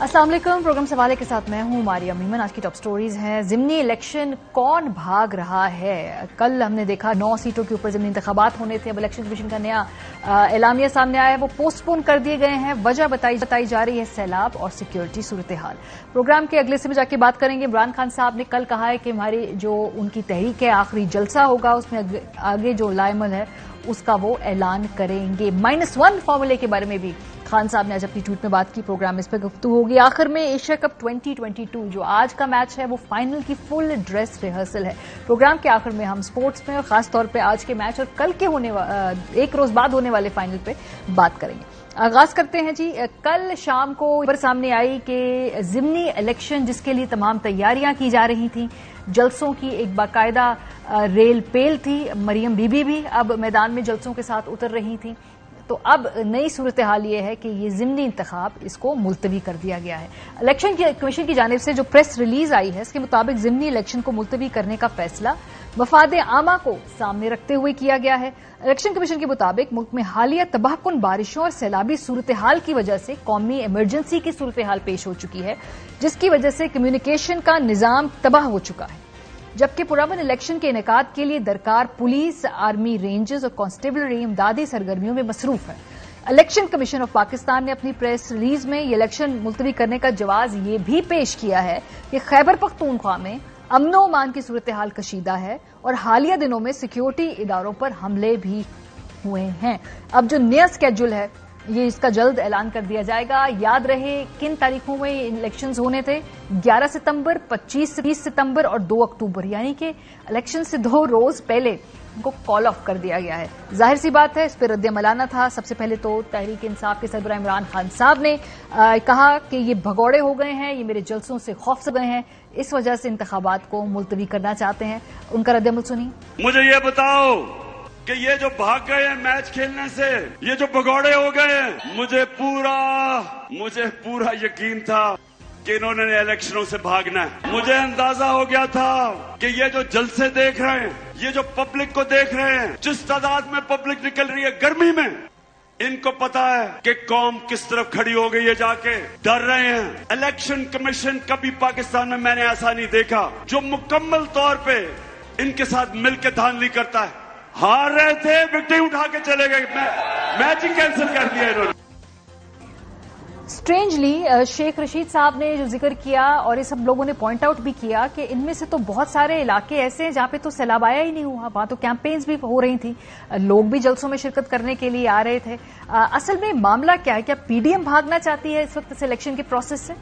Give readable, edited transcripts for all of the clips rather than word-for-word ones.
अस्सलाम वालेकुम। प्रोग्राम सवाले के साथ मैं हूं मारिया मीमन। आज की टॉप स्टोरीज हैं। ज़िमनी इलेक्शन कौन भाग रहा है? कल हमने देखा 9 सीटों के ऊपर ज़िमनी इंतखाबात होने थे। अब इलेक्शन कमीशन का नया एलामिया सामने आया है, वो पोस्टपोन कर दिए गए हैं। वजह बताई जा रही है सैलाब और सिक्योरिटी सूरत हाल। प्रोग्राम के अगले से में जाके बात करेंगे। इमरान खान साहब ने कल कहा है कि हमारी जो उनकी तहरीक है आखिरी जलसा होगा, उसमें आगे जो लाएमल है उसका वो ऐलान करेंगे। -1 फॉर्मूले के बारे में भी खान साहब ने आज अपनी ट्वीट में बात की। प्रोग्राम इस पर गुफ्तगू होगी। आखिर में एशिया कप 2022 जो आज का मैच है वो फाइनल की फुल ड्रेस रिहर्सल है। प्रोग्राम के आखिर में हम स्पोर्ट्स में और खासतौर पे आज के मैच और कल के एक रोज बाद होने वाले फाइनल पे बात करेंगे। आगाज करते हैं जी। कल शाम को खबर सामने आई कि ज़िमनी इलेक्शन जिसके लिए तमाम तैयारियां की जा रही थी, जलसों की एक बाकायदा रेल पेल थी। मरियम बीबी भी अब मैदान में जलसों के साथ उतर रही थी। तो अब नई सूरत हाल ये है कि ये ज़िमनी इंतखाब इसको मुलतवी कर दिया गया है। इलेक्शन कमीशन की जानिब से जो प्रेस रिलीज आई है इसके मुताबिक ज़िमनी इलेक्शन को मुलतवी करने का फैसला मफाद आमा को सामने रखते हुए किया गया है। इलेक्शन कमीशन के मुताबिक मुल्क में हालिया तबाहकुन बारिशों और सैलाबी सूरत हाल की वजह से कौमी इमरजेंसी की सूरत हाल पेश हो चुकी है, जिसकी वजह से कम्युनिकेशन का निजाम तबाह हो चुका है। जबकि पुरअमन इलेक्शन के इनेकाद के लिए दरकार पुलिस, आर्मी, रेंजर्स और कांस्टेबलरी इमदादी सरगर्मियों में मसरूफ है। इलेक्शन कमीशन ऑफ पाकिस्तान ने अपनी प्रेस रिलीज में ये इलेक्शन मुलतवी करने का जवाज ये भी पेश किया है कि खैबर पख्तूनख्वा में अमनो अमान की सूरत हाल कशीदा है और हालिया दिनों में सिक्योरिटी इदारों पर हमले भी हुए हैं। अब जो नया स्केड्यूल है ये इसका जल्द ऐलान कर दिया जाएगा। याद रहे किन तारीखों में इलेक्शंस होने थे? 11 सितंबर, 25 सितंबर और 2 अक्टूबर, यानी कि इलेक्शन से 2 रोज पहले उनको कॉल ऑफ कर दिया गया है। जाहिर सी बात है इस पर रद्द-ए-अमल आना था। सबसे पहले तो तहरीक इंसाफ के सरबराह इमरान खान साहब ने कहा कि ये भगौड़े हो गए हैं, ये मेरे जलसों से खौफ से गए हैं, इस वजह से इंतखाबात को मुलतवी करना चाहते हैं। उनका रद्द-ए-अमल सुनिए। मुझे ये बताओ कि ये जो भाग गए हैं मैच खेलने से, ये जो भगौड़े हो गए हैं, मुझे पूरा यकीन था कि इन्होंने इलेक्शनों से भागना है। मुझे अंदाजा हो गया था कि ये जो जलसे देख रहे हैं, ये जो पब्लिक को देख रहे हैं, जिस तादाद में पब्लिक निकल रही है गर्मी में, इनको पता है कि कौम किस तरफ खड़ी हो गई है, जाके डर रहे हैं। इलेक्शन कमीशन कभी पाकिस्तान में मैंने ऐसा नहीं देखा जो मुकम्मल तौर पे इनके साथ मिलकर धांधली करता है। हार रहे थे, विकेट उठा के चले गए, मैच ही कैंसिल कर दिया इन्होंने। स्ट्रेंजली शेख रशीद साहब ने जो जिक्र किया और ये सब लोगों ने पॉइंट आउट भी किया कि इनमें से तो बहुत सारे इलाके ऐसे हैं जहां पे तो सैलाब आया ही नहीं हुआ, वहां तो कैंपेन्स भी हो रही थी, लोग भी जलसों में शिरकत करने के लिए आ रहे थे। असल में मामला क्या है? क्या पीडीएम भागना चाहती है इस वक्त सिलेक्शन के प्रोसेस से?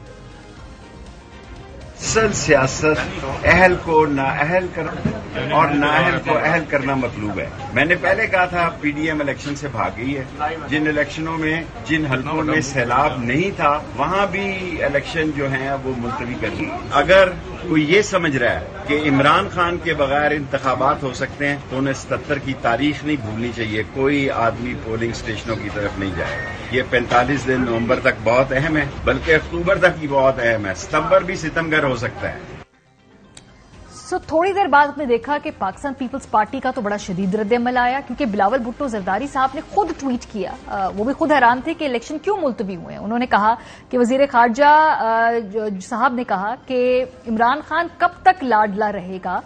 असल सियासत अहल को नाअहल करना और नाअहल को अहल करना मतलूब है। मैंने पहले कहा था पीडीएम इलेक्शन से भाग गई है। जिन इलेक्शनों में, जिन हलकों में सैलाब नहीं था, वहां भी इलेक्शन जो है वो मुलतवी कर दी। अगर कोई ये समझ रहा है कि इमरान खान के बगैर इंतखाबात हो सकते हैं तो उन्हें 77 की तारीख नहीं भूलनी चाहिए। कोई आदमी पोलिंग स्टेशनों की तरफ नहीं जाएगा। ये 45 दिन नवंबर तक बहुत अहम है, बल्कि अक्टूबर तक ही बहुत अहम है। सितंबर भी सितमगर हो सकता है। थोड़ी देर बाद आपने देखा कि पाकिस्तान पीपल्स पार्टी का तो बड़ा शदीद रद्द-ए-अमल आया, क्योंकि बिलावल भुट्टो जरदारी साहब ने खुद ट्वीट किया। वो भी खुद हैरान थे कि इलेक्शन क्यों मुलतवी हुए हैं। उन्होंने कहा कि वजीर खारजा साहब ने कहा कि इमरान खान कब तक लाडला रहेगा।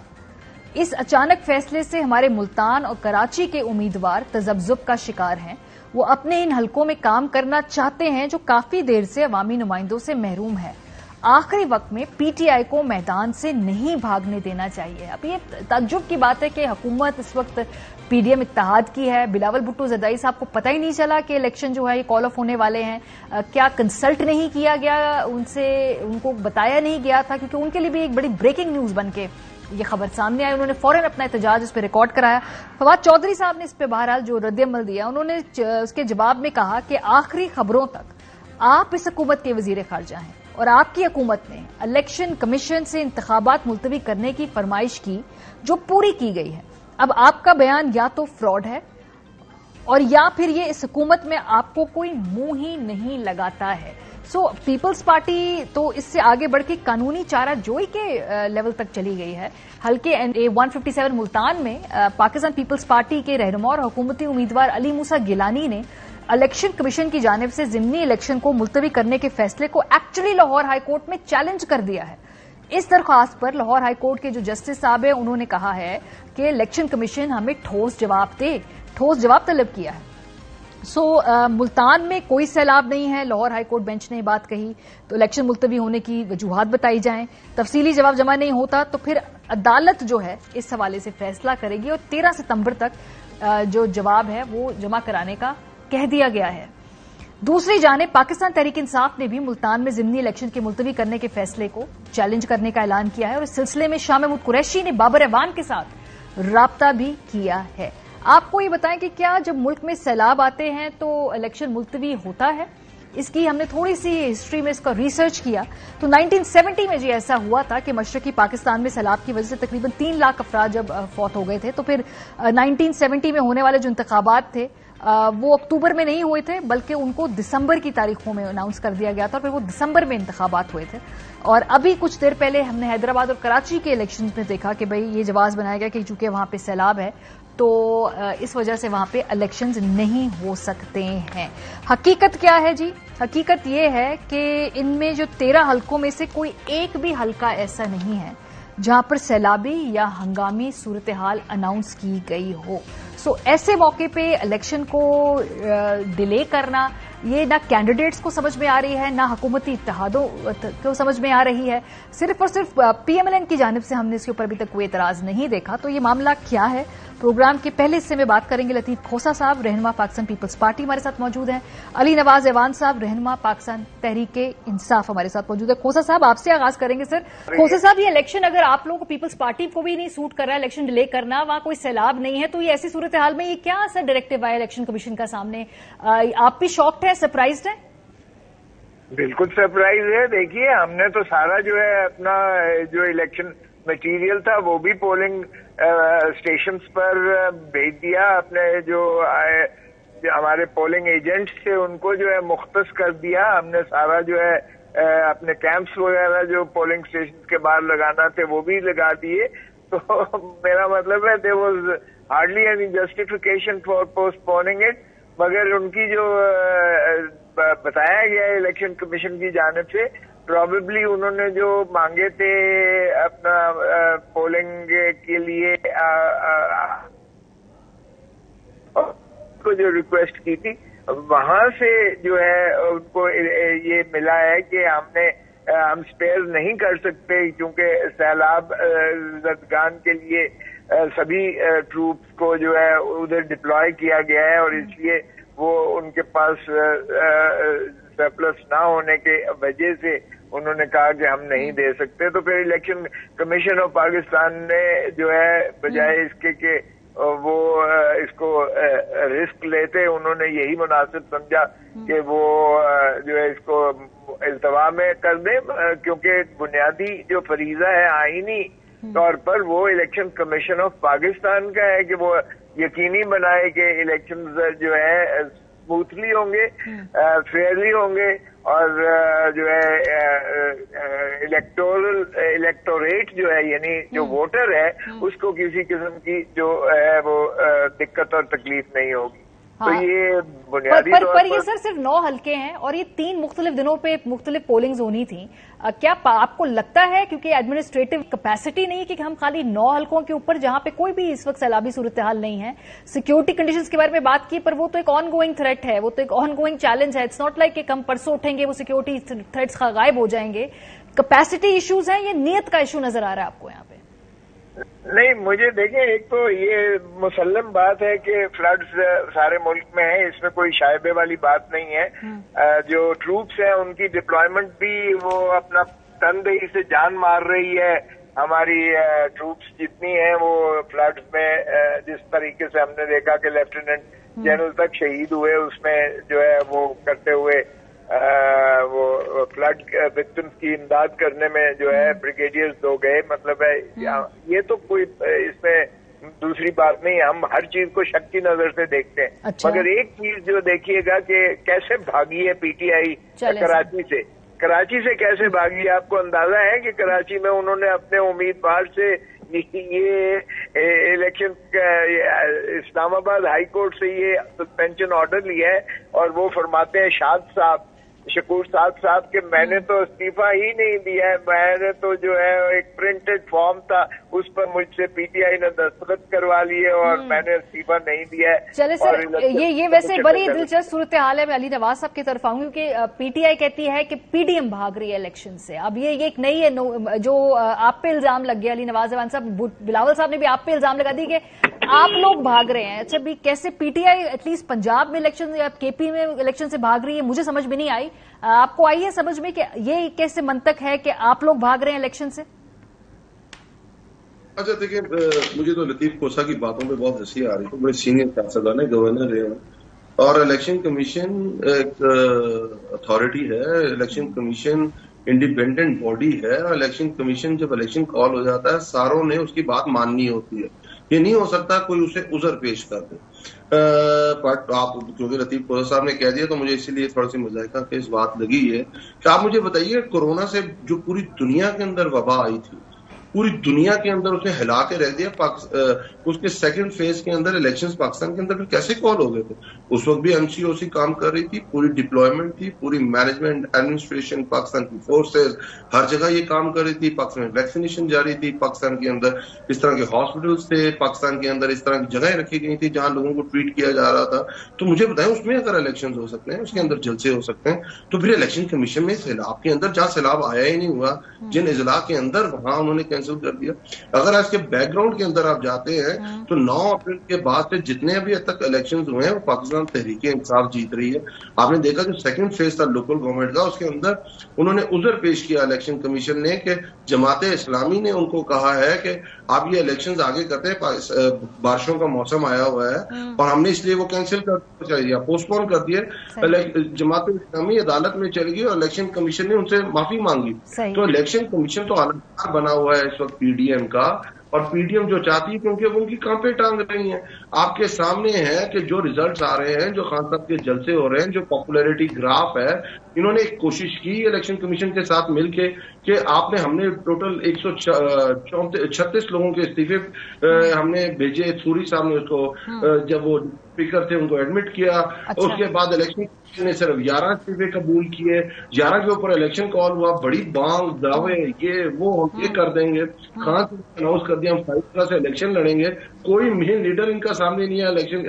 इस अचानक फैसले से हमारे मुल्तान और कराची के उम्मीदवार तजब्जुब का शिकार हैं। वो अपने इन हलकों में काम करना चाहते हैं जो काफी देर से अवामी नुमाइंदों से महरूम है। आखिरी वक्त में पीटीआई को मैदान से नहीं भागने देना चाहिए। अब ये ताज्जुब की बात है कि हुकूमत इस वक्त पीडीएम इत्तेहाद की है। बिलावल भुट्टो जरदारी साहब को पता ही नहीं चला कि इलेक्शन जो है ये कॉल ऑफ होने वाले हैं। क्या कंसल्ट नहीं किया गया उनसे, उनको बताया नहीं गया था? क्योंकि उनके लिए भी एक बड़ी ब्रेकिंग न्यूज बन के ये खबर सामने आई। उन्होंने फौरन अपना एहतजाज इस पर रिकॉर्ड कराया। फवाद चौधरी साहब ने इस पर बहरहाल जो रद्द-ए-अमल दिया, उन्होंने उसके जवाब में कहा कि आखिरी खबरों तक आप इस हुकूमत के वजीर खारजा हैं और आपकी हुकूमत ने इलेक्शन कमीशन से इंतखाबात मुलतवी करने की फरमाइश की जो पूरी की गई है। अब आपका बयान या तो फ्रॉड है और या फिर ये इस हुकूमत में आपको कोई मुंह ही नहीं लगाता है। पीपल्स पार्टी तो इससे आगे बढ़ के कानूनी चाराजोई के लेवल तक चली गई है। हल्के 157 मुल्तान में पाकिस्तान पीपल्स पार्टी के रहनुमा और हुकूमती उम्मीदवार अली मूसा गिलानी ने इलेक्शन कमीशन की जानिब से ज़िमनी इलेक्शन को मुलतवी करने के फैसले को एक्चुअली लाहौर हाईकोर्ट में चैलेंज कर दिया है। इस दरख्वास्त पर लाहौर हाईकोर्ट के जो जस्टिस साहब हैं उन्होंने कहा है कि इलेक्शन कमीशन हमें ठोस जवाब दे, ठोस जवाब तलब किया है। मुल्तान में कोई सैलाब नहीं है, लाहौर हाईकोर्ट बेंच ने बात कही, तो इलेक्शन मुलतवी होने की वजूहात बताई जाएं, तफसीली जवाब जमा नहीं होता तो फिर अदालत जो है इस हवाले से फैसला करेगी और 13 सितंबर तक जो जवाब है वो जमा कराने का कह दिया गया है। दूसरी जानिब पाकिस्तान तहरीक इंसाफ ने भी मुल्तान में ज़िमनी इलेक्शन के मुलतवी करने के फैसले को चैलेंज करने का ऐलान किया है और इस सिलसिले में शाह महमूद कुरैशी ने बाबर एवान के साथ राब्ता भी किया है। आपको ये बताएं कि क्या जब मुल्क में सैलाब आते हैं तो इलेक्शन मुलतवी होता है? इसकी हमने थोड़ी सी हिस्ट्री में इसका रिसर्च किया तो 1970 में जी ऐसा हुआ था कि मशरकी पाकिस्तान में सैलाब की वजह से तकरीबन 3 लाख अफराद जब फौत हो गए थे। तो फिर 1970 में होने वाले जो इंतखाबात थे वो अक्टूबर में नहीं हुए थे बल्कि उनको दिसंबर की तारीखों में अनाउंस कर दिया गया था और फिर वो दिसंबर में इंतखाबात हुए थे। और अभी कुछ देर पहले हमने हैदराबाद और कराची के इलेक्शन में देखा कि भाई ये जवाब बनाया गया कि चूंकि वहां पे सैलाब है तो इस वजह से वहां पे इलेक्शंस नहीं हो सकते हैं। हकीकत क्या है जी? हकीकत ये है कि इनमें जो 13 हलकों में से कोई एक भी हलका ऐसा नहीं है जहां पर सैलाबी या हंगामी सूरत हाल अनाउंस की गई हो। ऐसे मौके पे इलेक्शन को डिले करना ये ना कैंडिडेट्स को समझ में आ रही है ना हुकूमती इत्तेहादों को समझ में आ रही है। सिर्फ और सिर्फ पीएमएलएन की जानिब से हमने इसके ऊपर अभी तक कोई एतराज नहीं देखा। तो ये मामला क्या है? प्रोग्राम के पहले हिस्से में बात करेंगे। लतीफ खोसा साहब रहनुमा पाकिस्तान पीपल्स पार्टी हमारे साथ मौजूद हैं। अली नवाज एवान साहब रहनुमा पाकिस्तान तहरीक इंसाफ हमारे साथ मौजूद है। खोसा साहब आपसे आगाज करेंगे। सर खोसा साहब, ये इलेक्शन अगर आप लोगों को पीपल्स पार्टी को भी नहीं सूट कर रहा है, इलेक्शन डिले करना, वहां कोई सैलाब नहीं है, तो ये ऐसी सूरत हाल में ये क्या सर डायरेक्टिव आया इलेक्शन कमीशन का सामने? आप भी शॉक्ड है, सरप्राइज्ड है? बिल्कुल सरप्राइज है। देखिए, हमने तो सारा जो है अपना जो इलेक्शन मटेरियल था वो भी पोलिंग स्टेशंस पर भेज दिया। अपने जो हमारे पोलिंग एजेंट्स थे उनको जो है मुख्तस कर दिया। हमने सारा जो है अपने कैंप्स वगैरह जो पोलिंग स्टेशन के बाहर लगाना थे वो भी लगा दिए। तो मेरा मतलब है there was hardly any justification for postponing it, मगर उनकी जो बताया गया इलेक्शन कमीशन की जानिब से प्रॉबेबली उन्होंने जो मांगे थे अपना पोलिंग के लिए को जो रिक्वेस्ट की थी वहां से जो है उनको ये मिला है कि हम स्पेयर नहीं कर सकते क्योंकि सैलाब जदगान के लिए सभी ट्रूप्स को जो है उधर डिप्लॉय किया गया है और इसलिए वो उनके पास सरप्लस ना होने के वजह से उन्होंने कहा कि हम नहीं दे सकते। तो फिर इलेक्शन कमीशन ऑफ पाकिस्तान ने जो है बजाय इसके कि वो इसको रिस्क लेते, उन्होंने यही मुनासिब समझा कि वो जो है इसको इल्तवा में कर दे, क्योंकि बुनियादी जो फरीजा है आईनी तौर पर वो इलेक्शन कमीशन ऑफ पाकिस्तान का है कि वो यकीनी बनाए कि इलेक्शन जो है स्मूथली होंगे, फेयरली होंगे और जो है इलेक्टोरेट जो है यानी जो वोटर है उसको किसी किस्म की जो है वो दिक्कत और तकलीफ नहीं होगी। हाँ। तो ये बुनियादी पर ये सर सिर्फ 9 हल्के हैं और ये 3 मुख्तलिफ दिनों पे मुख्तलिफ पोलिंग्स होनी थी। क्या आपको लगता है क्योंकि एडमिनिस्ट्रेटिव कैपेसिटी नहीं है कि हम खाली 9 हल्कों के ऊपर जहां पे कोई भी इस वक्त सैलाबी सूरत हाल नहीं है, सिक्योरिटी कंडीशंस के बारे में बात की, पर वो तो एक ऑन गोइंग थ्रेट है, वो तो एक ऑन गोइंग चैलेंज है। इट्स नॉट लाइक कि हम परसों उठेंगे वो सिक्योरिटी थ्रेट्स गायब हो जाएंगे। कैपेसिटी इश्यूज हैं, ये नीयत का इशू नजर आ रहा है आपको यहाँ पे? नहीं, मुझे देखें, एक तो ये मुसल्लम बात है कि फ्लड्स सारे मुल्क में है, इसमें कोई शायबे वाली बात नहीं है। जो ट्रूप्स हैं उनकी डिप्लॉयमेंट भी वो अपना तनदेही से जान मार रही है। हमारी ट्रूप्स जितनी हैं वो फ्लड्स में जिस तरीके से हमने देखा कि लेफ्टिनेंट जनरल तक शहीद हुए, उसमें जो है वो करते हुए वो फ्लड विक्टिम्स की इमदाद करने में जो है ब्रिगेडियर्स 2 गए। मतलब है ये तो कोई इसमें दूसरी बात नहीं, हम हर चीज को शक की नजर से देखते हैं। अच्छा। मगर एक चीज जो देखिएगा कि कैसे भागी है पीटीआई कराची से कैसे भागी। आपको अंदाजा है कि कराची में उन्होंने अपने उम्मीदवार से ये इलेक्शन इस्लामाबाद हाई कोर्ट से ये सस्पेंशन ऑर्डर लिया है और वो फरमाते हैं शकूर साहब के मैंने तो इस्तीफा ही नहीं दिया है, मैंने तो जो है एक प्रिंटेड फॉर्म था उस पर मुझसे पीटीआई ने दस्तखत करवा लिए और मैंने इस्तीफा नहीं दिया है। चले सर, ये वैसे बड़ी दिलचस्प सूरत हाल है। मैं अली नवाज साहब की तरफ आऊंगी क्योंकि पीटीआई कहती है कि पीडीएम भाग रही है इलेक्शन से। अब ये एक नई है जो आप पे इल्जाम लग गया, अली नवाज साहब, बिलावल साहब ने भी आप पे इल्जाम लगा दी कि आप लोग भाग रहे हैं। अच्छा, भी कैसे पीटीआई एटलीस्ट पंजाब में इलेक्शन या केपी में इलेक्शन से भाग रही है, मुझे समझ में नहीं आई। आपको आई है समझ में कि ये कैसे मंतक है कि आप लोग भाग रहे हैं इलेक्शन से? अच्छा देखिए, मुझे तो लतीफ कोसा की बातों पे बहुत हंसी आ रही है। बड़े सीनियर सियासतदान है, गवर्नर रहे हैं और इलेक्शन कमीशन एक अथॉरिटी है। इलेक्शन कमीशन इंडिपेंडेंट बॉडी है और इलेक्शन कमीशन जब इलेक्शन कॉल हो जाता है सारों ने उसकी बात माननी होती है। ये नहीं हो सकता कोई उसे उज़र पेश कर दे। बट आप क्योंकि लतीफ कोसा साहब ने कह दिया तो मुझे इसीलिए थोड़ा सी मुज़ाहिका की इस बात लगी है कि आप मुझे बताइए, कोरोना से जो पूरी दुनिया के अंदर वबा आई थी, पूरी दुनिया के अंदर उसने हिला के रख दिया। उसके सेकंड फेज के अंदर इलेक्शंस पाकिस्तान के अंदर कैसे कॉल हो गए थे? उस वक्त भी एमसीओसी काम कर रही थी, पूरी डिप्लॉयमेंट थी, पूरी मैनेजमेंट एडमिनिस्ट्रेशन पाकिस्तान की फोर्सेस हर जगह ये काम कर रही थी। पाकिस्तान में वैक्सीनेशन जारी थी, पाकिस्तान के अंदर इस तरह के हॉस्पिटल्स थे, पाकिस्तान के अंदर इस तरह की जगह रखी गई थी जहां लोगों को ट्रीट किया जा रहा था। तो मुझे बताएं, उसमें अगर इलेक्शन हो सकते हैं, उसके अंदर जलसे हो सकते हैं, तो फिर इलेक्शन कमीशन में सैलाब के अंदर जहां सैलाब आया ही नहीं हुआ, जिन इजला के अंदर वहां उन्होंने कैंसिल कर दिया। अगर इसके बैकग्राउंड के अंदर आप जाते हैं तो 9 अप्रैल के बाद से जितने अभी तक इलेक्शंस हुए हैं वो पाकिस्तान तहरीक इंसाफ जीत रही है। आपने देखा जो सेकंड फेज था लोकल गवर्नमेंट का, उसके अंदर उन्होंने उज़र पेश किया इलेक्शन कमीशन ने कि जमाते इस्लामी ने उनको कहा है कि आप ये इलेक्शंस आगे करते हैं, बारिशों का मौसम आया हुआ है और हमने इसलिए वो कैंसिल कर दिया, पोस्टपोन कर दिए। जमाते इस्लामी अदालत में चल गई और इलेक्शन कमीशन ने उनसे माफी मांगी। तो इलेक्शन कमीशन तो आलमदार बना हुआ है इस वक्त पीडीएम का, और पीडीएम जो चाहती है क्योंकि वो उनकी कांपे टांग रही हैं। आपके सामने है कि जो रिजल्ट्स आ रहे हैं, जो खान साहब के जलसे हो रहे हैं, जो पॉपुलैरिटी ग्राफ है, इन्होंने एक कोशिश की इलेक्शन कमीशन के साथ मिलके कि हमने टोटल 136 लोगों के इस्तीफे हमने भेजे। सूरी साहब ने उसको जब वो स्पीकर थे उनको एडमिट किया। अच्छा। उसके बाद इलेक्शन कमीशन ने सिर्फ 11 इस्तीफे कबूल किए, 11 के ऊपर इलेक्शन कॉल हुआ। बड़ी बांग दावे ये वो हम ये कर देंगे, खान साहब अनाउंस कर दिया हम 5 से इलेक्शन लड़ेंगे। कोई मेन लीडर इनका सामने नहीं है इलेक्शन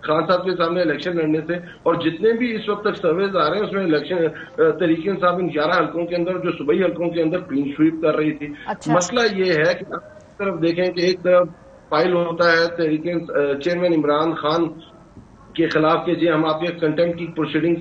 खान साहब के सामने इलेक्शन लड़ने से। और जितने भी इस वक्त तक सर्वेज आ रहे हैं उसमें इलेक्शन तहरीक इंसाफ इन 11 हल्कों के अंदर, जो सूबाई हल्कों के अंदर क्लीन स्वीप कर रही थी। अच्छा। मसला ये है कि आप एक तरफ देखें कि एक तरफ फाइल होता है तहरीक चेयरमैन इमरान खान के खिलाफ के जी हम आपके कंटेम्प्ट की प्रोसीडिंग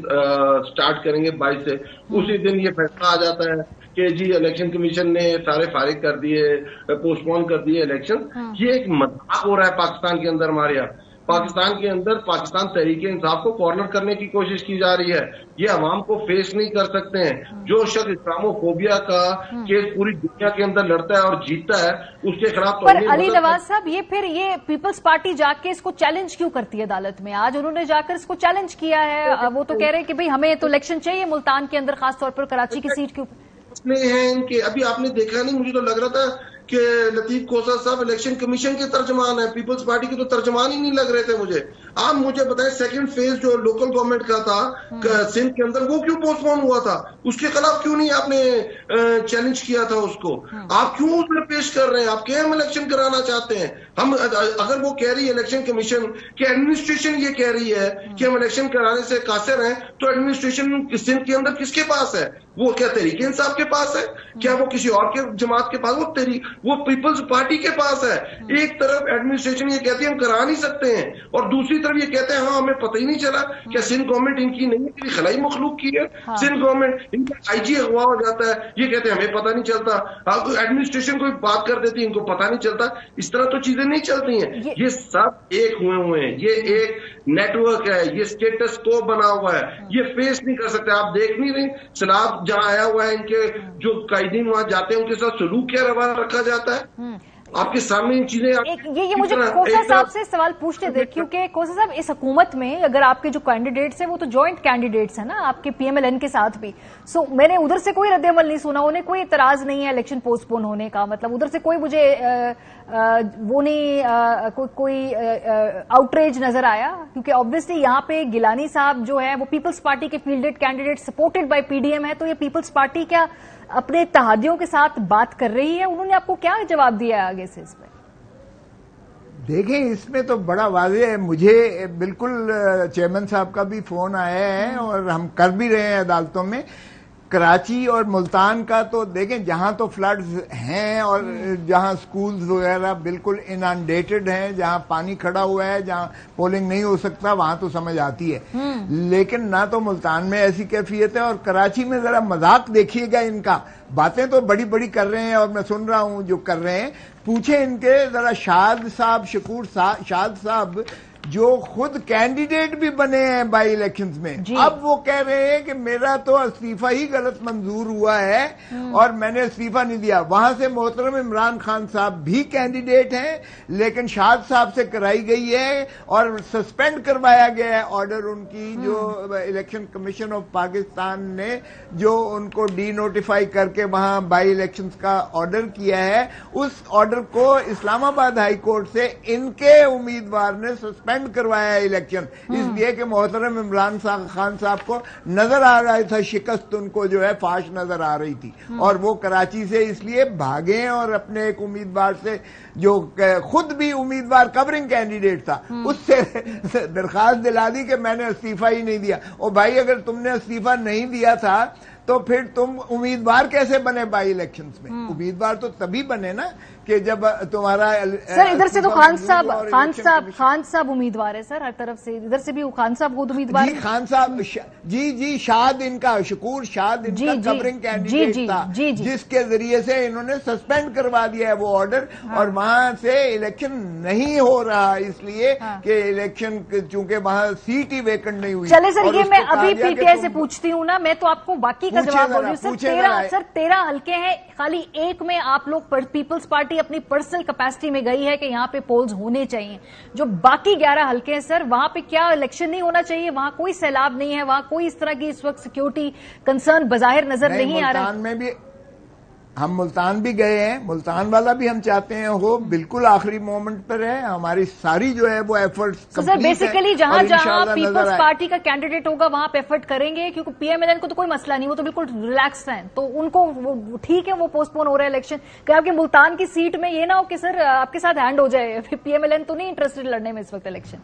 स्टार्ट करेंगे 22 से। उसी दिन ये फैसला आ जाता है कि जी इलेक्शन कमीशन ने सारे फारिग कर दिए, पोस्टपोन कर दिए इलेक्शन। ये एक मजाक हो रहा है पाकिस्तान के अंदर हमारे यहाँ। पाकिस्तान के अंदर पाकिस्तान तहरीक इंसाफ को कॉर्नर करने की कोशिश की जा रही है। ये अवाम को फेस नहीं कर सकते हैं। जो शख्स इस्लामोफोबिया का केस पूरी दुनिया के अंदर लड़ता है और जीतता है, उसके खिलाफ तो पर अली नवाज साहब, ये फिर ये पीपल्स पार्टी जाके इसको चैलेंज क्यों करती है अदालत में? आज उन्होंने जाकर इसको चैलेंज किया है। वो तो कह रहे हैं कि भाई हमें तो इलेक्शन चाहिए मुल्तान के अंदर, खासतौर पर कराची की सीट के ऊपर है इनके। अभी आपने देखा नहीं, मुझे तो लग रहा था कि लतीफ कोसा साहब इलेक्शन कमीशन के तर्जमान है, पीपल्स पार्टी के तो तर्जमान ही नहीं लग रहे थे मुझे। आप मुझे बताएं, सेकंड फेज जो लोकल गवर्नमेंट का था सिंध के अंदर, वो क्यों पोस्टपोन हुआ था? उसके खिलाफ क्यों नहीं आपने चैलेंज किया था उसको? आप क्यों उसमें पेश कर रहे हैं? आप क्या हम इलेक्शन कराना चाहते हैं? हम अगर वो कह रही है इलेक्शन कमीशन की एडमिनिस्ट्रेशन ये कह रही है कि हम इलेक्शन कराने से कासिर हैं, तो एडमिनिस्ट्रेशन सिंध के अंदर किसके पास है? वो क्या तहरीक इंसाफ के पास है? क्या वो किसी और के जमात के पास? वो पीपल्स पार्टी के पास है। एक तरफ एडमिनिस्ट्रेशन ये कहती है हम करा नहीं सकते हैं, और दूसरी तरफ ये कहते हैं हाँ हमें पता ही नहीं चला। क्या सिंध गवर्नमेंट इनकी नहीं है, खलाई मखलूक की है? सिंध गवर्नमेंट इनका आईजी अगवा हो जाता है, ये कहते हैं हमें पता नहीं चलता। एडमिनिस्ट्रेशन कोई बात कर देती है, इनको पता नहीं चलता। इस तरह तो चीजें नहीं चलती हैं। ये सब एक हुए हैं, ये एक नेटवर्क है, ये स्टेटस को बना हुआ है, ये फेस नहीं कर सकते। आप देख नहीं रहे सैलाब जहां आया हुआ है, इनके जो कायदीन वहां जाते हैं उनके साथ सलूक क्या रवा रखा जाता है। आपके सामने इन चीजें ये मुझे खोसा साहब से सवाल पूछते थे, क्योंकि खोसा साहब इस हुकूमत में अगर आपके जो कैंडिडेट्स हैं वो तो जॉइंट कैंडिडेट्स हैं ना आपके पीएमएलएन के साथ भी। सो मैंने उधर से कोई रद्द-ए-अमल नहीं सुना, उन्हें कोई इतराज नहीं है इलेक्शन पोस्टपोन होने का, मतलब उधर से कोई मुझे वो नहीं कोई आउटरेज नजर आया, क्योंकि ऑब्वियसली यहाँ पे गिलानी साहब जो है वो पीपल्स पार्टी के fielded candidate supported by PDM है, तो ये पीपल्स पार्टी क्या अपने इत्तेहादियों के साथ बात कर रही है? उन्होंने आपको क्या जवाब दिया है आगे से इस पर? देखें, इसमें तो बड़ा वाज़ेह है, मुझे बिल्कुल चेयरमैन साहब का भी फोन आया है और हम कर भी रहे हैं अदालतों में। कराची और मुल्तान का तो देखें, जहां तो फ्लड्स हैं और जहां स्कूल्स वगैरह बिल्कुल इनअंडेटेड हैं, जहां पानी खड़ा हुआ है, जहां पोलिंग नहीं हो सकता, वहां तो समझ आती है। लेकिन ना तो मुल्तान में ऐसी कैफियत है, और कराची में जरा मजाक देखिएगा इनका, बातें तो बड़ी बड़ी कर रहे हैं और मैं सुन रहा हूं जो कर रहे हैं। पूछे इनके जरा शाद साहब, शकूर शाद साहब जो खुद कैंडिडेट भी बने हैं बाई इलेक्शंस में, अब वो कह रहे हैं कि मेरा तो इस्तीफा ही गलत मंजूर हुआ है और मैंने इस्तीफा नहीं दिया। वहां से मोहतरम इमरान खान साहब भी कैंडिडेट हैं, लेकिन शाद साहब से कराई गई है और सस्पेंड करवाया गया है ऑर्डर उनकी, जो इलेक्शन कमीशन ऑफ पाकिस्तान ने जो उनको डी नोटिफाई करके वहां बाई इलेक्शंस का ऑर्डर किया है, उस ऑर्डर को इस्लामाबाद हाई कोर्ट से इनके उम्मीदवार ने सस्पेंड करवाया इलेक्शन, इसलिए कि मोहतरम इमरान खान साहब को नजर आ रहा था शिकस्त, उनको जो है फाश नजर आ रही थी, और वो कराची से इसलिए भागे और अपने एक उम्मीदवार से जो खुद भी उम्मीदवार कवरिंग कैंडिडेट था उससे दरखास्त दिला दी कि मैंने इस्तीफा ही नहीं दिया। और भाई अगर तुमने इस्तीफा नहीं दिया था तो फिर तुम उम्मीदवार कैसे बने बाई इलेक्शंस में? उम्मीदवार तो तभी बने ना कि जब तुम्हारा सर इधर से तो खान साहब उम्मीदवार है सर, हर तरफ से इधर से भी खान साहब खुद उम्मीदवार जी। खान साहब जी शाद इनका, शकूर शाद इनका कवरिंग कैंडिडेट था, जिसके जरिए से इन्होंने सस्पेंड करवा दिया है वो ऑर्डर, और वहां से इलेक्शन नहीं हो रहा इसलिए कि इलेक्शन चूंकि वहां सीट ही वेकेंट नहीं हुई। चले सर, ये मैं अभी पीटीआई से पूछती हूँ ना, मैं तो आपको बाकी का जवाब बोल रही हूँ सर। 13 हल्के हैं, खाली एक में आप लोग पीपल्स पार्टी अपनी पर्सनल कैपेसिटी में गई है कि यहाँ पे पोल्स होने चाहिए। जो बाकी 11 हल्के हैं सर, वहां पे क्या इलेक्शन नहीं होना चाहिए? वहां कोई सैलाब नहीं है, वहां कोई इस तरह की इस वक्त सिक्योरिटी कंसर्न बाहिर नजर नहीं आ रहा। में भी हम मुल्तान भी गए हैं, मुल्तान वाला भी हम चाहते हैं हो बिल्कुल आखिरी मोमेंट पर है, हमारी सारी जो है वो एफर्ट्स सर बेसिकली जहां जहां पीपल्स पार्टी का कैंडिडेट होगा वहां पे एफर्ट करेंगे, क्योंकि पीएमएलएन को तो कोई मसला नहीं, वो तो बिल्कुल रिलैक्स्ड हैं, तो उनको वो ठीक है, वो पोस्टपोन हो रहा है इलेक्शन। क्या आपके मुल्तान की सीट में ये ना हो कि सर आपके साथ हैंड हो जाए, पीएमएलएन तो नहीं इंटरेस्टेड लड़ने में इस वक्त इलेक्शन?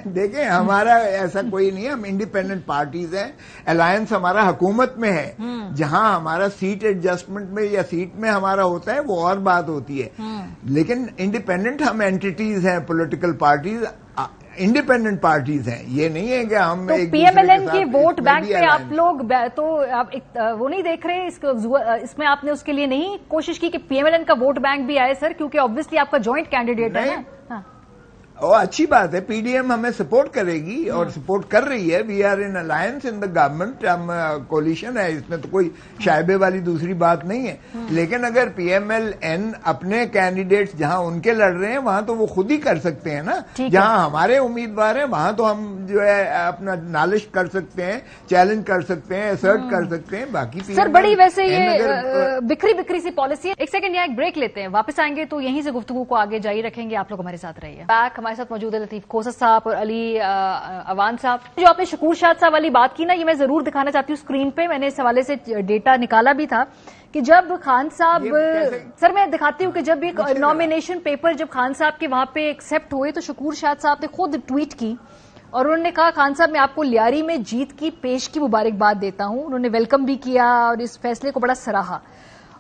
देखें, हमारा ऐसा कोई नहीं है, हम इंडिपेंडेंट पार्टीज हैं, अलायंस हमारा हुकूमत में है, जहां हमारा सीट एडजस्टमेंट में या सीट में हमारा होता है वो और बात होती है, लेकिन इंडिपेंडेंट हम एंटिटीज हैं, पॉलिटिकल पार्टीज इंडिपेंडेंट पार्टीज हैं, ये नहीं है कि हम तो पीएमएलएन के वोट बैंक पे आप लोग तो आप वो नहीं देख रहे, इसमें आपने उसके लिए नहीं कोशिश की कि पीएमएलएन का वोट बैंक भी आए सर, क्योंकि ऑब्वियसली आपका ज्वाइंट कैंडिडेट है ना? और अच्छी बात है, पीडीएम हमें सपोर्ट करेगी और सपोर्ट कर रही है। We are in alliance in the government, हम कोलिशन है, इसमें तो कोई शायबे वाली दूसरी बात नहीं है। लेकिन अगर पीएमएलएन अपने कैंडिडेट्स जहां उनके लड़ रहे हैं वहां तो वो खुद ही कर सकते हैं ना, जहां हमारे उम्मीदवार हैं वहां तो हम जो है अपना नालिश कर सकते हैं, चैलेंज कर सकते हैं, असर्ट कर सकते हैं। बाकी सर बड़ी वैसे ये बिखरी सी पॉलिसी है। एक सेकंड यहाँ एक ब्रेक लेते हैं, वापस आएंगे तो यहीं से गुफ्तगू को आगे जारी रखेंगे। आप लोग हमारे साथ रहिए। बैक हमारे साथ मौजूद है लतीफ खोसत साहब और अली अवान साहब। जो आपने शकूर शाद साहब वाली बात की ना, ये मैं जरूर दिखाना चाहती हूँ स्क्रीन पे, मैंने इस हवाले से डेटा निकाला भी था कि जब खान साहब, सर मैं दिखाती हूँ कि जब एक नॉमिनेशन पेपर जब खान साहब के वहां पे एक्सेप्ट हुए तो शकूर शाद साहब ने खुद ट्वीट की और उन्होंने कहा, खान साहब मैं आपको लियारी में जीत की पेश की मुबारकबाद देता हूं। उन्होंने वेलकम भी किया और इस फैसले को बड़ा सराहा।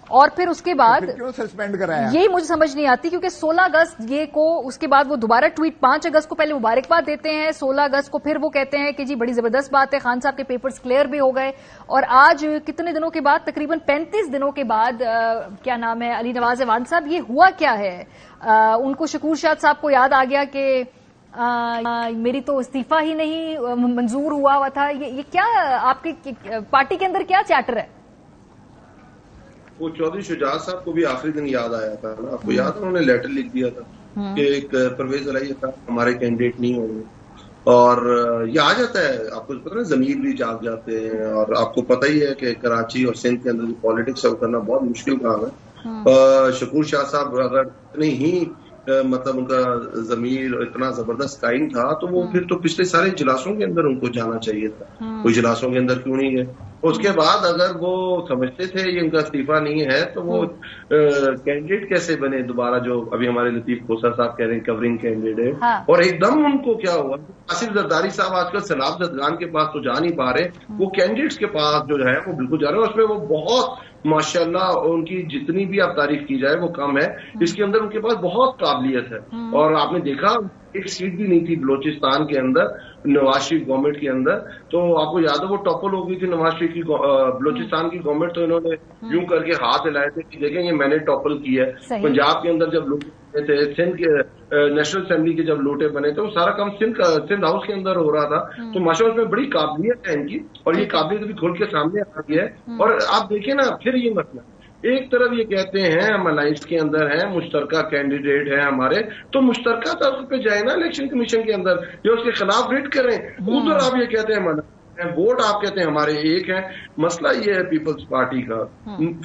और फिर उसके बाद क्यों सस्पेंड कराया, यही मुझे समझ नहीं आती, क्योंकि 16 अगस्त ये को उसके बाद वो दोबारा ट्वीट 5 अगस्त को पहले मुबारकबाद देते हैं, 16 अगस्त को फिर वो कहते हैं कि जी बड़ी जबरदस्त बात है, खान साहब के पेपर्स क्लियर भी हो गए। और आज कितने दिनों के बाद, तकरीबन 35 दिनों के बाद क्या नाम है, अली नवाज अवान साहब, ये हुआ क्या है? उनको शकूर शाद साहब को याद आ गया कि मेरी तो इस्तीफा ही नहीं मंजूर हुआ था। ये क्या आपकी पार्टी के अंदर क्या चैटर है? वो चौधरी शुजात साहब को भी आखिरी दिन याद आया था ना, आपको याद है उन्होंने लेटर लिख दिया था कि एक परवेज इलाही साहब हमारे कैंडिडेट नहीं होंगे, और ये आ जाता है, आपको पता है जमीर भी जाग जाते हैं, और आपको पता ही है कि कराची और सिंध के अंदर जो पॉलिटिक्स है वो करना बहुत मुश्किल काम है। शकूर शाह साहब अगर इतने ही मतलब उनका जमीर इतना जबरदस्त कायम था तो वो फिर तो पिछले सारे इजलासों के अंदर उनको जाना चाहिए था, वो इजलासों के अंदर क्यों नहीं है? उसके बाद अगर वो समझते थे ये उनका इस्तीफा नहीं है तो वो कैंडिडेट कैसे बने दोबारा, जो अभी हमारे लतीफ खोसा साहब कह रहे हैं कवरिंग कैंडिडेट है। हाँ। और एकदम उनको क्या हुआ, आसिफ जरदारी साहब आजकल सलाब जदगान के पास तो जा नहीं पा रहे, वो कैंडिडेट्स के पास जो है वो बिल्कुल जा रहे हैं, उसमें वो बहुत माशाल्लाह उनकी जितनी भी आप तारीफ की जाए वो कम है, इसके अंदर उनके पास बहुत काबिलियत है। और आपने देखा एक सीट भी नहीं थी बलोचिस्तान के अंदर नवाज शरीफ गवर्नमेंट के अंदर, तो आपको याद है वो टॉपल हो गई थी नवाज शरीफ की बलोचिस्तान की गवर्नमेंट, तो इन्होंने यूं करके हाथ हिलाए थे कि देखें ये मैंने टॉपल की है। पंजाब के अंदर जब लोग थे, सिंध के नेशनल असेंबली के जब लोटे बने थे वो सारा काम सिंध हाउस के अंदर हो रहा था, तो माशाल्लाह उसमें बड़ी काबिलियत है इनकी, और ये काबिलियत भी खुल के सामने आ रही है। और आप देखिए ना फिर ये मसला, एक तरफ ये कहते हैं हम अलायंस के अंदर हैं, मुश्तरका कैंडिडेट है हमारे, तो मुश्तरका तौर पे जाए ना इलेक्शन कमीशन के अंदर, या उसके खिलाफ रिट करें। उधर आप ये कहते हैं मना, वोट आप कहते हैं हमारे एक है। मसला ये है पीपल्स पार्टी का,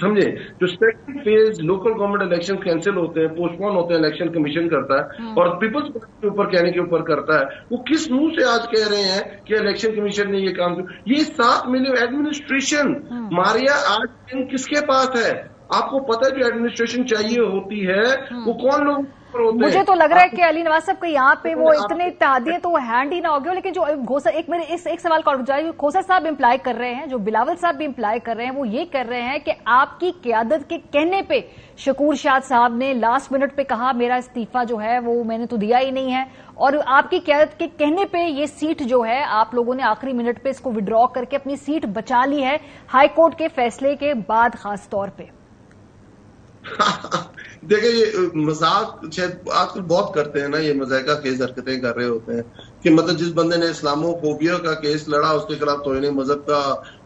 समझे, जो second phase local government election cancel होते हैं, पोस्टपोन होते हैं, इलेक्शन कमीशन करता है और पीपल्स पार्टी के ऊपर कहने के ऊपर करता है। वो किस मुंह से आज कह रहे हैं कि इलेक्शन कमीशन ने ये काम किया? ये 7 मिलियन एडमिनिस्ट्रेशन मारिया आज दिन किसके पास है? आपको पता है जो एडमिनिस्ट्रेशन चाहिए होती है वो कौन लोग? मुझे तो लग रहा है कि अली नवाज साहब के यहाँ पे वो इतने इत्तेहादिए तो हैंड ही ना हो गए। लेकिन जो खोसा, एक मेरे एक सवाल का जो खोसा साहब इम्प्लाई कर रहे हैं, जो बिलावल साहब भी इम्प्लाई कर रहे हैं, वो ये कर रहे हैं कि आपकी क़यादत के कहने पे शकूर शाह साहब ने लास्ट मिनट पे कहा मेरा इस्तीफा जो है वो मैंने तो दिया ही नहीं है, और आपकी क़यादत के कहने पे ये सीट जो है आप लोगों ने आखिरी मिनट पे इसको विड्रॉ करके अपनी सीट बचा ली है हाईकोर्ट के फैसले के बाद खास तौर पे। देखिए ये मजाक शायद आजकल बहुत करते हैं ना, ये मजाका केस हरकतें कर रहे होते हैं कि मतलब जिस बंदे ने इस्लामोफोबिया का केस लड़ा उसके खिलाफ तौहीन मजहब का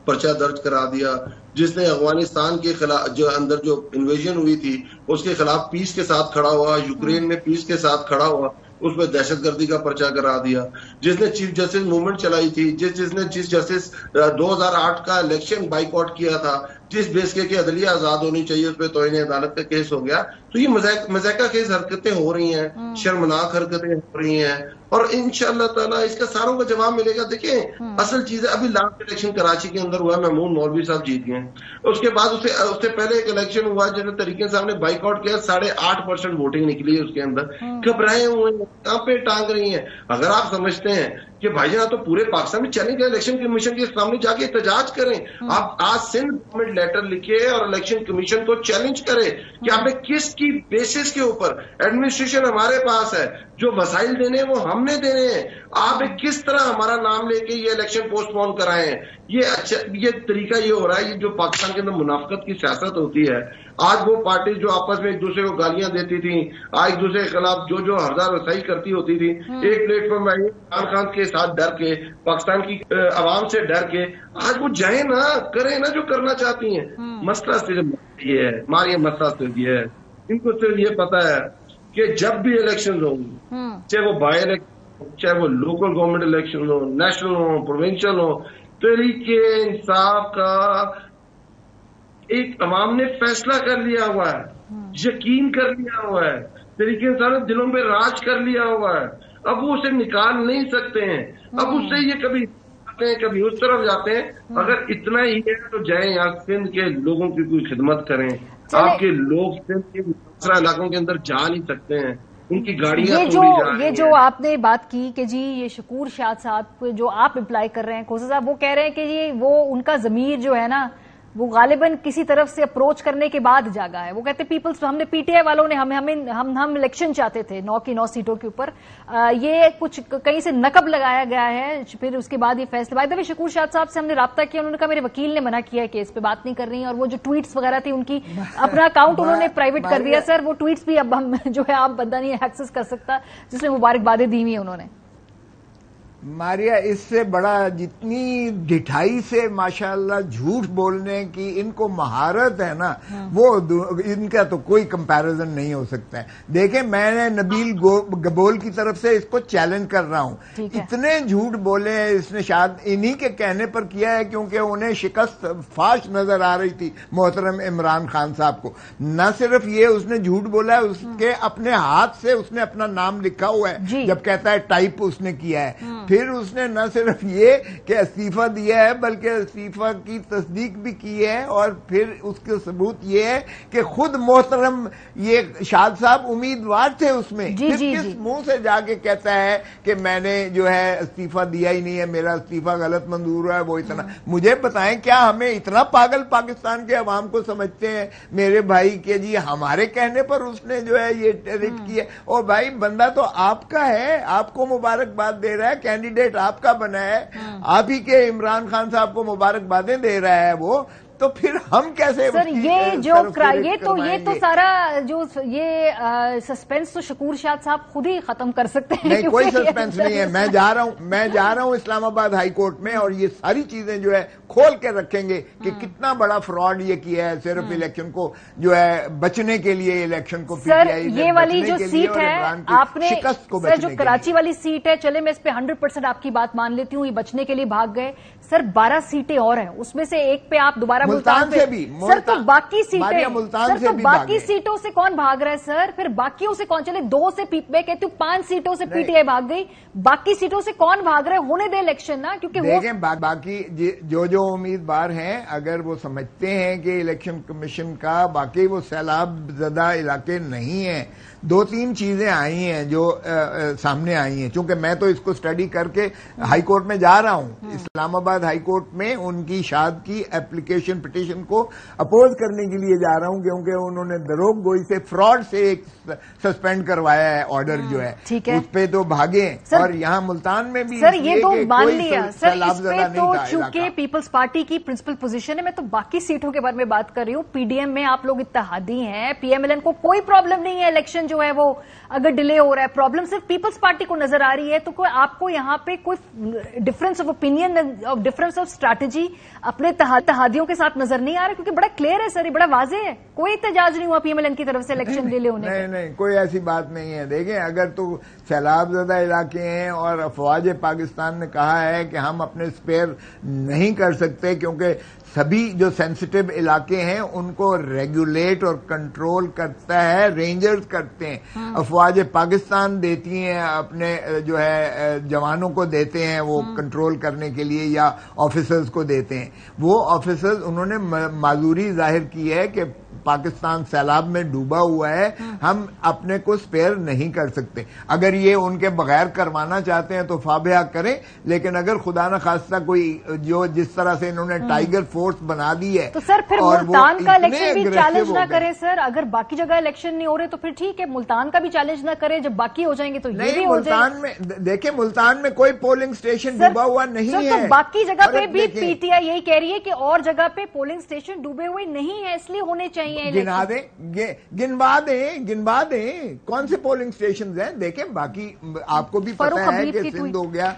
पर्चा दर्ज करा दिया, जिसने अफगानिस्तान के खिलाफ जो अंदर जो इन्वेजन हुई थी उसके खिलाफ पीस के साथ खड़ा हुआ, यूक्रेन में पीस के साथ खड़ा हुआ, उसमें दहशतगर्दी का पर्चा करा दिया, जिसने चीफ जस्टिस मूवमेंट चलाई थी, जिसने चीफ जस्टिस 2008 का इलेक्शन बाइकआउट किया था, जिस बेस के अदलिया आजाद होनी चाहिए उस पर तौहीन अदालत का केस हो गया। तो ये मजाका केस हरकतें हो रही हैं, शर्मनाक हरकतें हो रही हैं, और इंशाअल्लाह ताला इसका सारों का जवाब मिलेगा। देखिए असल चीज है, अभी लास्ट इलेक्शन कराची के अंदर हुआ, महमूद मौलवी साहब जीत गए, उसके बाद उससे पहले एक इलेक्शन हुआ जिसमें तरीके साहब ने बाइकआउट किया, 8.5% वोटिंग निकली है उसके अंदर, घबराए हुए हैं, कहां पे टांग रही है। अगर आप समझते हैं कि भाईजान तो पूरे पाकिस्तान में चलेंगे, इलेक्शन कमीशन के सामने जाके एहतजाज करें, आप आज सिंध गवर्नमेंट लेटर लिखे और इलेक्शन कमीशन को चैलेंज करें कि आपने किसकी बेसिस के ऊपर, एडमिनिस्ट्रेशन हमारे पास है, जो वसाइल देने वो हमने देने हैं, आप किस तरह हमारा नाम लेके ये इलेक्शन पोस्टपोन कराए हैं। ये अच्छा, ये तरीका ये हो रहा है, ये जो पाकिस्तान के अंदर मुनाफिकत की सियासत होती है। आज वो पार्टी जो आपस में एक दूसरे को गालियां देती थी, आज एक दूसरे के खिलाफ जो हरदार वसाई करती होती थी, एक प्लेटफॉर्म आई इमरान खान के साथ डर के, पाकिस्तान की आवाम से डर के, आज वो जाए ना, करे ना जो करना चाहती हैं। मसला सिर्फ ये है, हमारी मसला सिर्फ ये है, इनको सिर्फ ये पता है कि जब भी इलेक्शन होंगे, चाहे वो बाई इलेक्शन, चाहे वो लोकल गवर्नमेंट इलेक्शन हो, नेशनल हो, प्रोविंशियल हो, तरीके इंसाफ का एक अवाम ने फैसला कर लिया हुआ है, यकीन कर लिया हुआ है, तरीके इंसान दिलों में राज कर लिया हुआ है। अब वो उसे निकाल नहीं सकते हैं, अब उससे ये कभी कभी उस तरफ जाते हैं। अगर इतना ही है तो जाए यहाँ सिंध के लोगों की कोई खिदमत करें। आपके लोग सिंध के दूसरा इलाकों के अंदर जा नहीं सकते हैं, उनकी गाड़ियां ये जो आपने बात की कि जी ये शकूर शाह साहब जो आप इम्प्लाई कर रहे हैं, खोसा साहब वो कह रहे हैं कि ये वो उनका जमीर जो है ना वो गालिबन किसी तरफ से अप्रोच करने के बाद जागा है। वो कहते पीपल्स, हमने पीटीआई वालों ने हम इलेक्शन चाहते थे 9 की 9 सीटों के ऊपर, ये कुछ कहीं से नकब लगाया गया है, फिर उसके बाद ये फैसला। By the way Shakoor Shah sahab से हमने राब्ता किया, उन्होंने कहा मेरे वकील ने मना किया है केस पे बात नहीं कर रही है, और वो जो ट्वीट्स वगैरह थी उनकी अपना अकाउंट उन्होंने प्राइवेट कर दिया। सर वो ट्वीट्स भी अब हम जो है आप बंदा नहीं एक्सेस कर सकता, जिसमें मुबारकबादें दी हुई है उन्होंने। मारिया, इससे बड़ा जितनी ढिठाई से माशाल्लाह झूठ बोलने की इनको महारत है ना, वो इनका तो कोई कंपैरिजन नहीं हो सकता है। देखें, मैंने नबील गबोल की तरफ से इसको चैलेंज कर रहा हूं। इतने झूठ बोले हैं इसने, शायद इन्हीं के कहने पर किया है, क्योंकि उन्हें शिकस्त फाश नजर आ रही थी मोहतरम इमरान खान साहब को। न सिर्फ ये उसने झूठ बोला है, उसके अपने हाथ से उसने अपना नाम लिखा हुआ है जब कहता है टाइप उसने किया है। फिर उसने न सिर्फ ये कि इस्तीफा दिया है, बल्कि इस्तीफा की तस्दीक भी की है, और फिर उसके सबूत ये है कि खुद मोहतरम ये शाद साहब उम्मीदवार थे उसमें। किस मुंह से जाके कहता है कि मैंने जो है इस्तीफा दिया ही नहीं है, मेरा इस्तीफा गलत मंजूर हुआ है। वो इतना, मुझे बताएं, क्या हमें इतना पागल पाकिस्तान के अवाम को समझते हैं मेरे भाई के जी हमारे कहने पर उसने जो है ये रिट किया? और भाई, बंदा तो आपका है, आपको मुबारकबाद दे रहा है, कैंडिडेट आपका बना है, आप ही के इमरान खान साहब को मुबारकबादें दे रहा है वो, तो फिर हम कैसे? सर, ये तो सारा जो ये सस्पेंस तो शकूर शाद साहब खुद ही खत्म कर सकते हैं। नहीं, कोई सस्पेंस नहीं है। मैं जा रहा हूं इस्लामाबाद हाई कोर्ट में, और ये सारी चीजें जो है खोल के रखेंगे कि कितना बड़ा फ्रॉड ये किया है, सिर्फ इलेक्शन को जो है बचने के लिए, इलेक्शन को सर ये वाली जो सीट है आपने, सर जो कराची वाली सीट है, चले मैं इस पे 100% आपकी बात मान लेती हूँ, ये बचने के लिए भाग गए। सर 12 सीटें और हैं, उसमें से एक पे आप दोबारा मुल्तान से भी, सर तो बाकी सीटें, मुल्तान सर से तो भी बाकी सीटों से कौन भाग रहा है सर? फिर बाकियों से कौन? चले 2 से मैं कहती हूँ 5 सीटों से पीटीआई भाग गई, बाकी सीटों से कौन भाग रहा है? होने दे इलेक्शन ना, क्योंकि देखें बाकी जो उम्मीदवार हैं, अगर वो समझते हैं कि इलेक्शन कमीशन का बाकी वो सैलाब ज़दा इलाके नहीं है, 2-3 चीजें आई हैं जो सामने आई हैं। चूंकि मैं तो इसको स्टडी करके हाई कोर्ट में जा रहा हूं, इस्लामाबाद हाई कोर्ट में उनकी शाद की एप्लीकेशन पिटीशन को अपोज करने के लिए जा रहा हूं, क्योंकि उन्होंने दरोग गोई से फ्रॉड से एक सस्पेंड करवाया है ऑर्डर जो है, उस पे तो भागे। और यहाँ मुल्तान में भी सर ये तो मान लिया सर, इस पे तो चूंकि पीपल्स पार्टी की प्रिंसिपल पोजीशन है। मैं तो बाकी सीटों के बारे में बात कर रही हूँ। पीडीएम में आप लोग इत्तेहादी हैं, पीएमएलएन को कोई प्रॉब्लम नहीं है, इलेक्शन जो है वो अगर डिले हो रहा है, प्रॉब्लम सिर्फ पीपल्स पार्टी को नजर आ रही है। तो कोई आपको यहाँ पे कोई difference of opinion, difference of strategy अपने इत्तेहादियों के साथ नजर नहीं आ रहा? क्योंकि बड़ा क्लियर है सर, ये बड़ा वाजे है, कोई एहतजाज नहीं हुआ पीएमएलएन की तरफ से इलेक्शन डिले होने। नहीं, कोई ऐसी बात नहीं है। देखें, अगर तो सैलाब ज़दा इलाके हैं और अफवाज पाकिस्तान ने कहा है कि हम अपने स्पेयर नहीं कर सकते, क्योंकि सभी जो सेंसिटिव इलाके हैं उनको रेगुलेट और कंट्रोल करता है, रेंजर्स करते हैं। अफवाज पाकिस्तान देती हैं, अपने जो है जवानों को देते हैं वो कंट्रोल करने के लिए, या ऑफिसर्स को देते हैं। वो ऑफिसर्स, उन्होंने माजूरी जाहिर की है कि पाकिस्तान सैलाब में डूबा हुआ है, हम अपने को स्पेयर नहीं कर सकते। अगर ये उनके बगैर करवाना चाहते हैं तो फाबिया करें, लेकिन अगर खुदा न खास्ता कोई जो जिस तरह से इन्होंने टाइगर फोर्स बना दी है, तो सर फिर मुल्तान का इलेक्शन भी चैलेंज ना करें सर। अगर बाकी जगह इलेक्शन नहीं हो रहे तो फिर ठीक है, मुल्तान का भी चैलेंज ना करें। जब बाकी हो जाएंगे तो ये भी हो जाएगा। देखिए, मुल्तान में कोई पोलिंग स्टेशन डूबा हुआ नहीं है, तो बाकी जगह पे भी पीटीआई यही कह रही है कि और जगह पे पोलिंग स्टेशन डूबे हुए नहीं है, इसलिए होने चाहिए। गिनवा दें कौन से पोलिंग स्टेशन हैं। देखें, बाकी आपको भी पता है कि सिंध हो गया,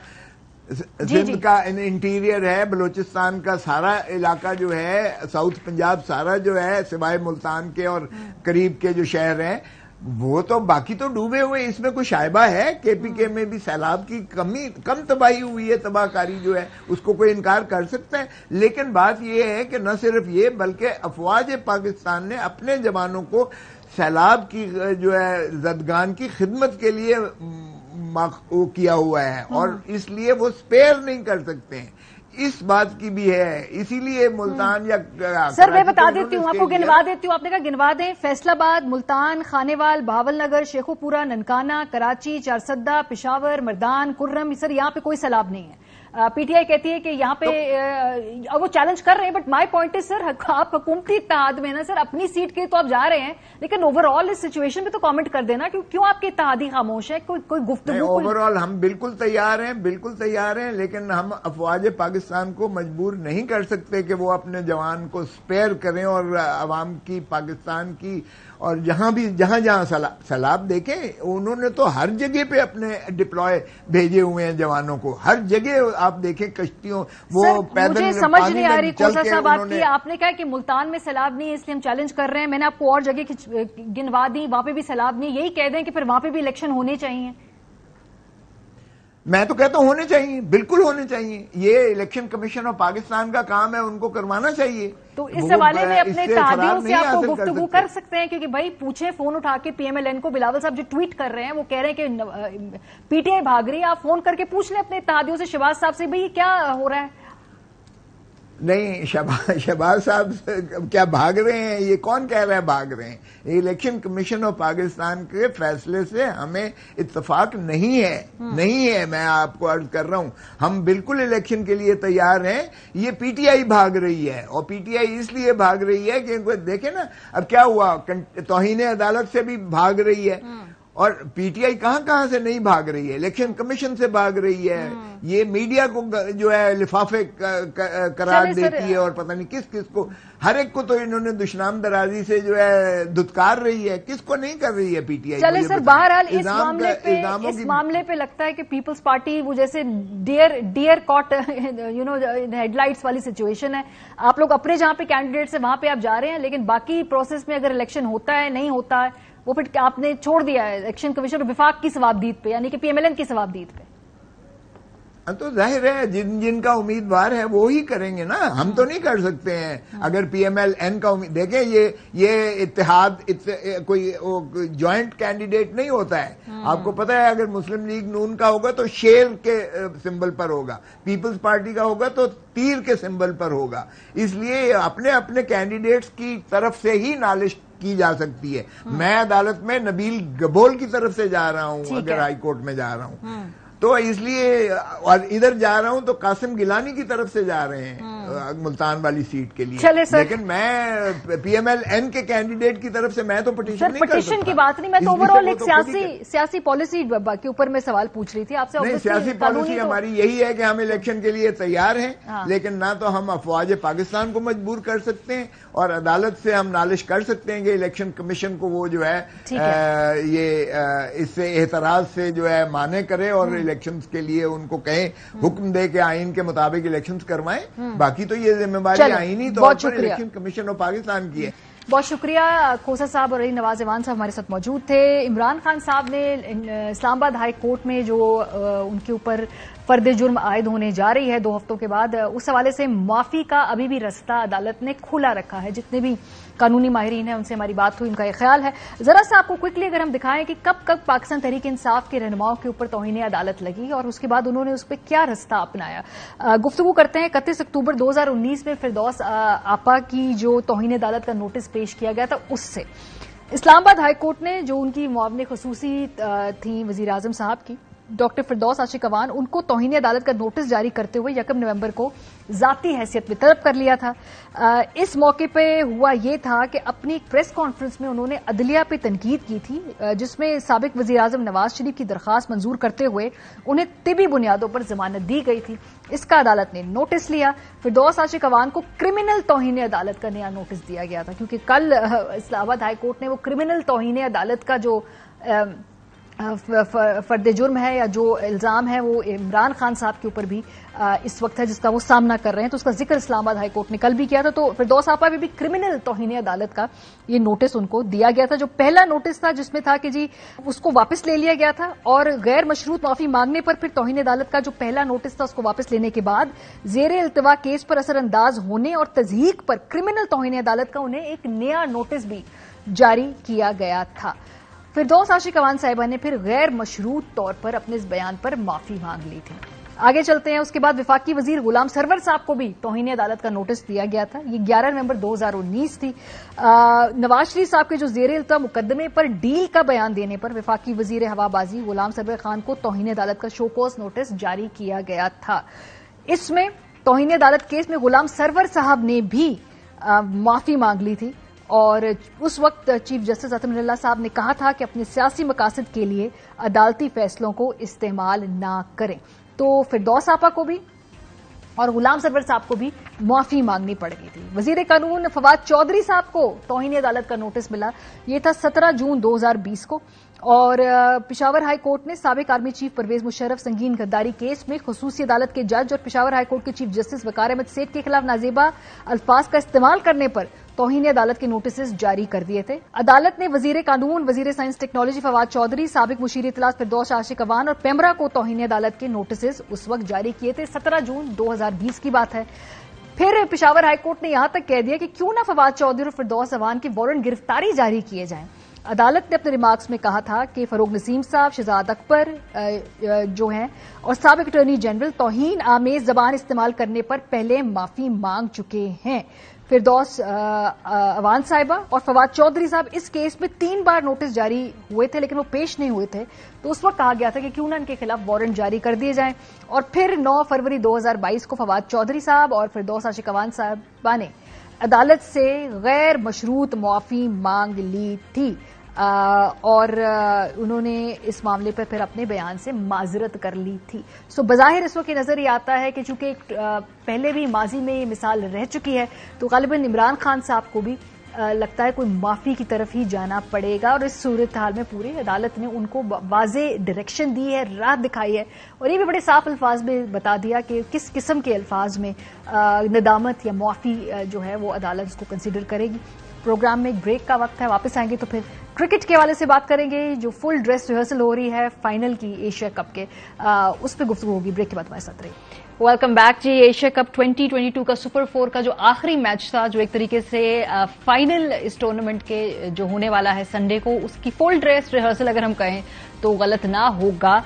सिंध का इंटीरियर है, बलूचिस्तान का सारा इलाका जो है, साउथ पंजाब सारा जो है, सिवाय मुल्तान के और करीब के जो शहर हैं, वो तो बाकी तो डूबे हुए। इसमें कुछ शायबा है? केपीके में भी सैलाब की कम तबाही हुई है, तबाहकारी जो है उसको कोई इनकार कर सकता है? लेकिन बात यह है कि न सिर्फ ये, बल्कि अफवाज पाकिस्तान ने अपने जवानों को सैलाब की जो है जदगान की खिदमत के लिए किया हुआ है, और इसलिए वो स्पेयर नहीं कर सकते हैं। इस बात की भी है, इसीलिए मुल्तान या सर मैं बता देती हूँ आपको, गिनवा देती हूँ। आपने कहा गिनवा दें। फैसलाबाद, मुल्तान, खानेवाल, भावलनगर, शेखुपुरा, ननकाना, कराची, चारसद्दा, पिशावर, मर्दान, कुर्रम, सर यहाँ पे कोई सैलाब नहीं है। पीटीआई कहती है कि यहाँ पे वो चैलेंज कर रहे हैं, but my point is sir, आप हुकूमती इत्तेहाद में ना सर, अपनी सीट के तो आप जा रहे हैं, लेकिन ओवरऑल इस सिचुएशन पे तो कमेंट कर देना कि क्यों आपके इत्तेहादी खामोश है, कोई गुफ्तगू। ओवरऑल हम बिल्कुल तैयार हैं, बिल्कुल तैयार हैं, लेकिन हम अफवाज पाकिस्तान को मजबूर नहीं कर सकते कि वो अपने जवान को स्पेयर करें और अवाम की, पाकिस्तान की, और जहां सैलाब देखें, उन्होंने तो हर जगह पे अपने डिप्लॉय भेजे हुए हैं जवानों को, हर जगह आप देखें कश्तियों, वो पैदल। मुझे समझ नहीं आ रही खोसा साहब आपकी, आपने कहा कि मुल्तान में सैलाब नहीं है इसलिए हम चैलेंज कर रहे हैं, मैंने आपको और जगह गिनवा दी, वहां पे भी सैलाब नहीं, यही कह दें कि फिर वहां पे भी इलेक्शन होने चाहिए। मैं तो कहता हूं होने चाहिए, बिल्कुल होने चाहिए, ये इलेक्शन कमीशन ऑफ पाकिस्तान का काम है, उनको करवाना चाहिए। तो इस हवाले में अपने इत्तेहादियों से आपको गुफ्तगू कर सकते हैं, क्योंकि भाई पूछे फोन उठा के पीएमएलएन को, बिलावल साहब जो ट्वीट कर रहे हैं वो कह रहे हैं कि पीटीआई भाग रही है, आप फोन करके पूछ लें अपने इत्तेहादियों से, शहबाज साहब से, भाई क्या हो रहा है। नहीं, शहबाज साहब क्या भाग रहे हैं, ये कौन कह रहा है भाग रहे हैं। इलेक्शन कमीशन ऑफ पाकिस्तान के फैसले से हमें इत्तेफाक नहीं है, मैं आपको अर्ज कर रहा हूं, हम बिल्कुल इलेक्शन के लिए तैयार हैं। ये पीटीआई भाग रही है, और पीटीआई इसलिए भाग रही है कि देखें ना अब क्या हुआ, तौहीन अदालत से भी भाग रही है, और पीटीआई कहां से नहीं भाग रही है, इलेक्शन कमीशन से भाग रही है, ये मीडिया को जो है लिफाफे करार देती है, और पता नहीं किस को, हर एक को तो इन्होंने दुश्मन दराजी से जो है धुतकार रही है, किसको नहीं कर रही है पीटीआई। चले सर, बहरहाल इस मामले पे लगता है कि पीपल्स पार्टी वो जैसे डियर कॉट हेडलाइट्स वाली सिचुएशन है, आप लोग अपने जहां पे कैंडिडेट्स है वहां पे आप जा रहे हैं, लेकिन बाकी प्रोसेस में अगर इलेक्शन होता है नहीं होता है वो फिर आपने छोड़ दिया है इलेक्शन कमीशन विफाक की सवाबदीद पे, यानी कि पीएमएलएन की सवाबदीद पे। तो जाहिर है जिनका उम्मीदवार है वो ही करेंगे ना, हम तो नहीं कर सकते हैं। अगर पीएमएलएन का देखें, ये इत्तेहाद कोई जॉइंट कैंडिडेट नहीं होता है, आपको पता है, अगर मुस्लिम लीग नून का होगा तो शेर के सिंबल पर होगा, पीपल्स पार्टी का होगा तो तीर के सिंबल पर होगा, इसलिए अपने अपने कैंडिडेट्स की तरफ से ही नालिश की जा सकती है। मैं अदालत में नबील गबोल की तरफ से जा रहा हूं, अगर हाई कोर्ट में जा रहा हूं तो इसलिए, और इधर जा रहा हूं तो कासिम गिलानी की तरफ से जा रहे हैं मुल्तान वाली सीट के लिए, लेकिन मैं पीएमएलएन के कैंडिडेट की तरफ से मैं तो पिटीशन नहीं कर सकता। पिटीशन की बात नहीं, मैं तो ओवरऑल एक सियासी पॉलिसी के ऊपर मैं सवाल पूछ रही थी आपसे। नहीं, सियासी पॉलिसी हमारी यही है कि हम इलेक्शन के लिए तैयार हैं, लेकिन ना तो हम अफवाज पाकिस्तान को मजबूर कर सकते हैं, और अदालत से हम नालिश कर सकते हैं कि इलेक्शन कमीशन को वो जो है ये इससे एतराज से जो है माने करे, और इलेक्शंस के लिए उनको कहें, हुक्म दे के आइन के मुताबिक इलेक्शंस करवाएं। बाकी तो ये जिम्मेवारी आईनी तौर पर इलेक्शन कमीशन ऑफ पाकिस्तान की है। बहुत शुक्रिया खोसा साहब और नवाज ईमान साहब हमारे साथ मौजूद थे। इमरान खान साहब ने इस्लामाबाद हाई कोर्ट में जो उनके ऊपर फर्द जुर्म आयद होने जा रही है 2 हफ्तों के बाद, उस हवाले से माफी का अभी भी रास्ता अदालत ने खुला रखा है। जितने भी कानूनी माहिरीन हैं उनसे हमारी बात हुई, उनका ये ख्याल है। जरा सा आपको क्विकली अगर हम दिखाएं कि कब कब पाकिस्तान तहरीक इंसाफ के रहनुमाओं के ऊपर तौहीन अदालत लगी और उसके बाद उन्होंने उस पर क्या रास्ता अपनाया। गुफ्तगू करते हैं 31 अक्टूबर 2019 में फिरदौस आपा की जो तौहीन अदालत का नोटिस पेश किया गया था, उससे इस्लामाबाद हाई कोर्ट ने जो उनकी मुआवने खुसूसी थी वजीर आजम साहब की, डॉक्टर फिरदौस आशिक अवान, उनको तौहीन अदालत का नोटिस जारी करते हुए 1 नवंबर को जाती हैसियत में तलब कर लिया था। इस मौके पे हुआ ये था कि अपनी एक प्रेस कॉन्फ्रेंस में उन्होंने अदलिया पे तनकीद की थी, जिसमें साबिक वजीर आजम नवाज शरीफ की दरखास्त मंजूर करते हुए उन्हें तिबी बुनियादों पर जमानत दी गई थी। इसका अदालत ने नोटिस लिया। फिरदौस आशिक अवान को क्रिमिनल तौहीन अदालत का नया नोटिस दिया गया था, क्योंकि कल इस्लामाबाद हाई कोर्ट ने वो क्रिमिनल तौहीन अदालत का जो फर्द जुर्म है या जो इल्जाम है वो इमरान खान साहब के ऊपर भी इस वक्त है जिसका वो सामना कर रहे हैं, तो उसका जिक्र इस्लामाबाद हाई कोर्ट ने कल भी किया था। तो फिरदौस आपा भी क्रिमिनल तौहीन अदालत का ये नोटिस उनको दिया गया था। जो पहला नोटिस था जिसमें था कि जी उसको वापस ले लिया गया था, और गैर मशरूत माफी मांगने पर फिर तौहीन अदालत का जो पहला नोटिस था उसको वापस लेने के बाद जेर इल्तिवा केस पर असरअंदाज होने और तज़हीक पर क्रिमिनल तौहीन अदालत का उन्हें एक नया नोटिस भी जारी किया गया था। फिरदौस आशिक अवान साहिबा ने फिर गैर मशरूत तौर पर अपने इस बयान पर माफी मांग ली थी। आगे चलते हैं। उसके बाद विफाकी वजीर गुलाम सरवर साहब को भी तौहीन अदालत का नोटिस दिया गया था। ये 11 नवंबर 2019 थी। नवाज शरीफ साहब के जो जेर इल्तिवा मुकदमे पर डील का बयान देने पर विफाकी वजीर हवाबाजी गुलाम सरवर खान को तौहीन अदालत का शोकॉज नोटिस जारी किया गया था। इसमें तौहीन अदालत केस में गुलाम सरवर साहब ने भी माफी मांग ली थी और उस वक्त चीफ जस्टिस अतमिरुल्लाह साहब ने कहा था कि अपने सियासी मकासद के लिए अदालती फैसलों को इस्तेमाल ना करें। तो फिरदौस आपा को भी और गुलाम सरवर साहब को भी माफी मांगनी पड़ गई थी। वजीर कानून फवाद चौधरी साहब को तौहीन अदालत का नोटिस मिला। ये था 17 जून 2020 को और पेशावर हाई कोर्ट ने साबिक आर्मी चीफ परवेज मुशर्रफ संगीन गद्दारी केस में खुसूसी अदालत के जज और पेशावर हाई कोर्ट के चीफ जस्टिस वकार अहमद सेठ के खिलाफ नाजेबा अल्फाज का इस्तेमाल करने पर तौहीन अदालत के नोटिस जारी कर दिए थे। अदालत ने वजीर कानून, वजीर साइंस टेक्नोलॉजी फवाद चौधरी, साबिक मुशीर इत्तलात फिरदौस आशिक अवान और पेमरा को तौहीन अदालत के नोटिस उस वक्त जारी किए थे। 17 जून 2020 की बात है। फिर पेशावर हाईकोर्ट ने यहां तक कह दिया कि क्यों ना फवाद चौधरी और फिरदौस अवान के वारंट गिरफ्तारी जारी किए जाएं। अदालत ने अपने रिमार्क्स में कहा था कि फरूक नसीम साहब, शहजाद अकबर जो हैं और साबिक अटॉर्नी जनरल तौहीन आमेज जबान इस्तेमाल करने पर पहले माफी मांग चुके हैं। फिरदौस अवान साहिबा और फवाद चौधरी साहब इस केस में 3 बार नोटिस जारी हुए थे लेकिन वो पेश नहीं हुए थे। तो उस वक्त कहा गया था कि क्यों ना इनके खिलाफ वारंट जारी कर दिए जाएं। और फिर 9 फरवरी 2022 को फवाद चौधरी साहब और फिरदौस आशिक अवान साहिबा ने अदालत से गैर मशरूत माफी मांग ली थी और उन्होंने इस मामले पर फिर अपने बयान से माजरत कर ली थी। सो बज़ाहिर इस वक्त नजर ये आता है कि चूंकि पहले भी माजी में ये मिसाल रह चुकी है तो गालिबन इमरान खान साहब को भी लगता है कोई माफी की तरफ ही जाना पड़ेगा और इस सूरत हाल में पूरी अदालत ने उनको वाज़े डायरेक्शन दी है, राह दिखाई है और ये भी बड़े साफ अल्फाज में बता दिया कि किस किस्म के अल्फाज में नदामत या माफी जो है वो अदालत उसको कंसिडर करेगी। प्रोग्राम में एक ब्रेक का वक्त है, वापस आएंगे तो फिर क्रिकेट के हवाले से बात करेंगे जो फुल ड्रेस रिहर्सल हो रही है फाइनल की एशिया कप के, उस पर गुफ्तगू होगी। ब्रेक के बाद हमारे साथ रहिए। वेलकम बैक जी। एशिया कप 2022 का सुपर 4 का जो आखिरी मैच था, जो एक तरीके से फाइनल इस टूर्नामेंट के जो होने वाला है संडे को, उसकी फुल ड्रेस रिहर्सल अगर हम कहें तो गलत ना होगा।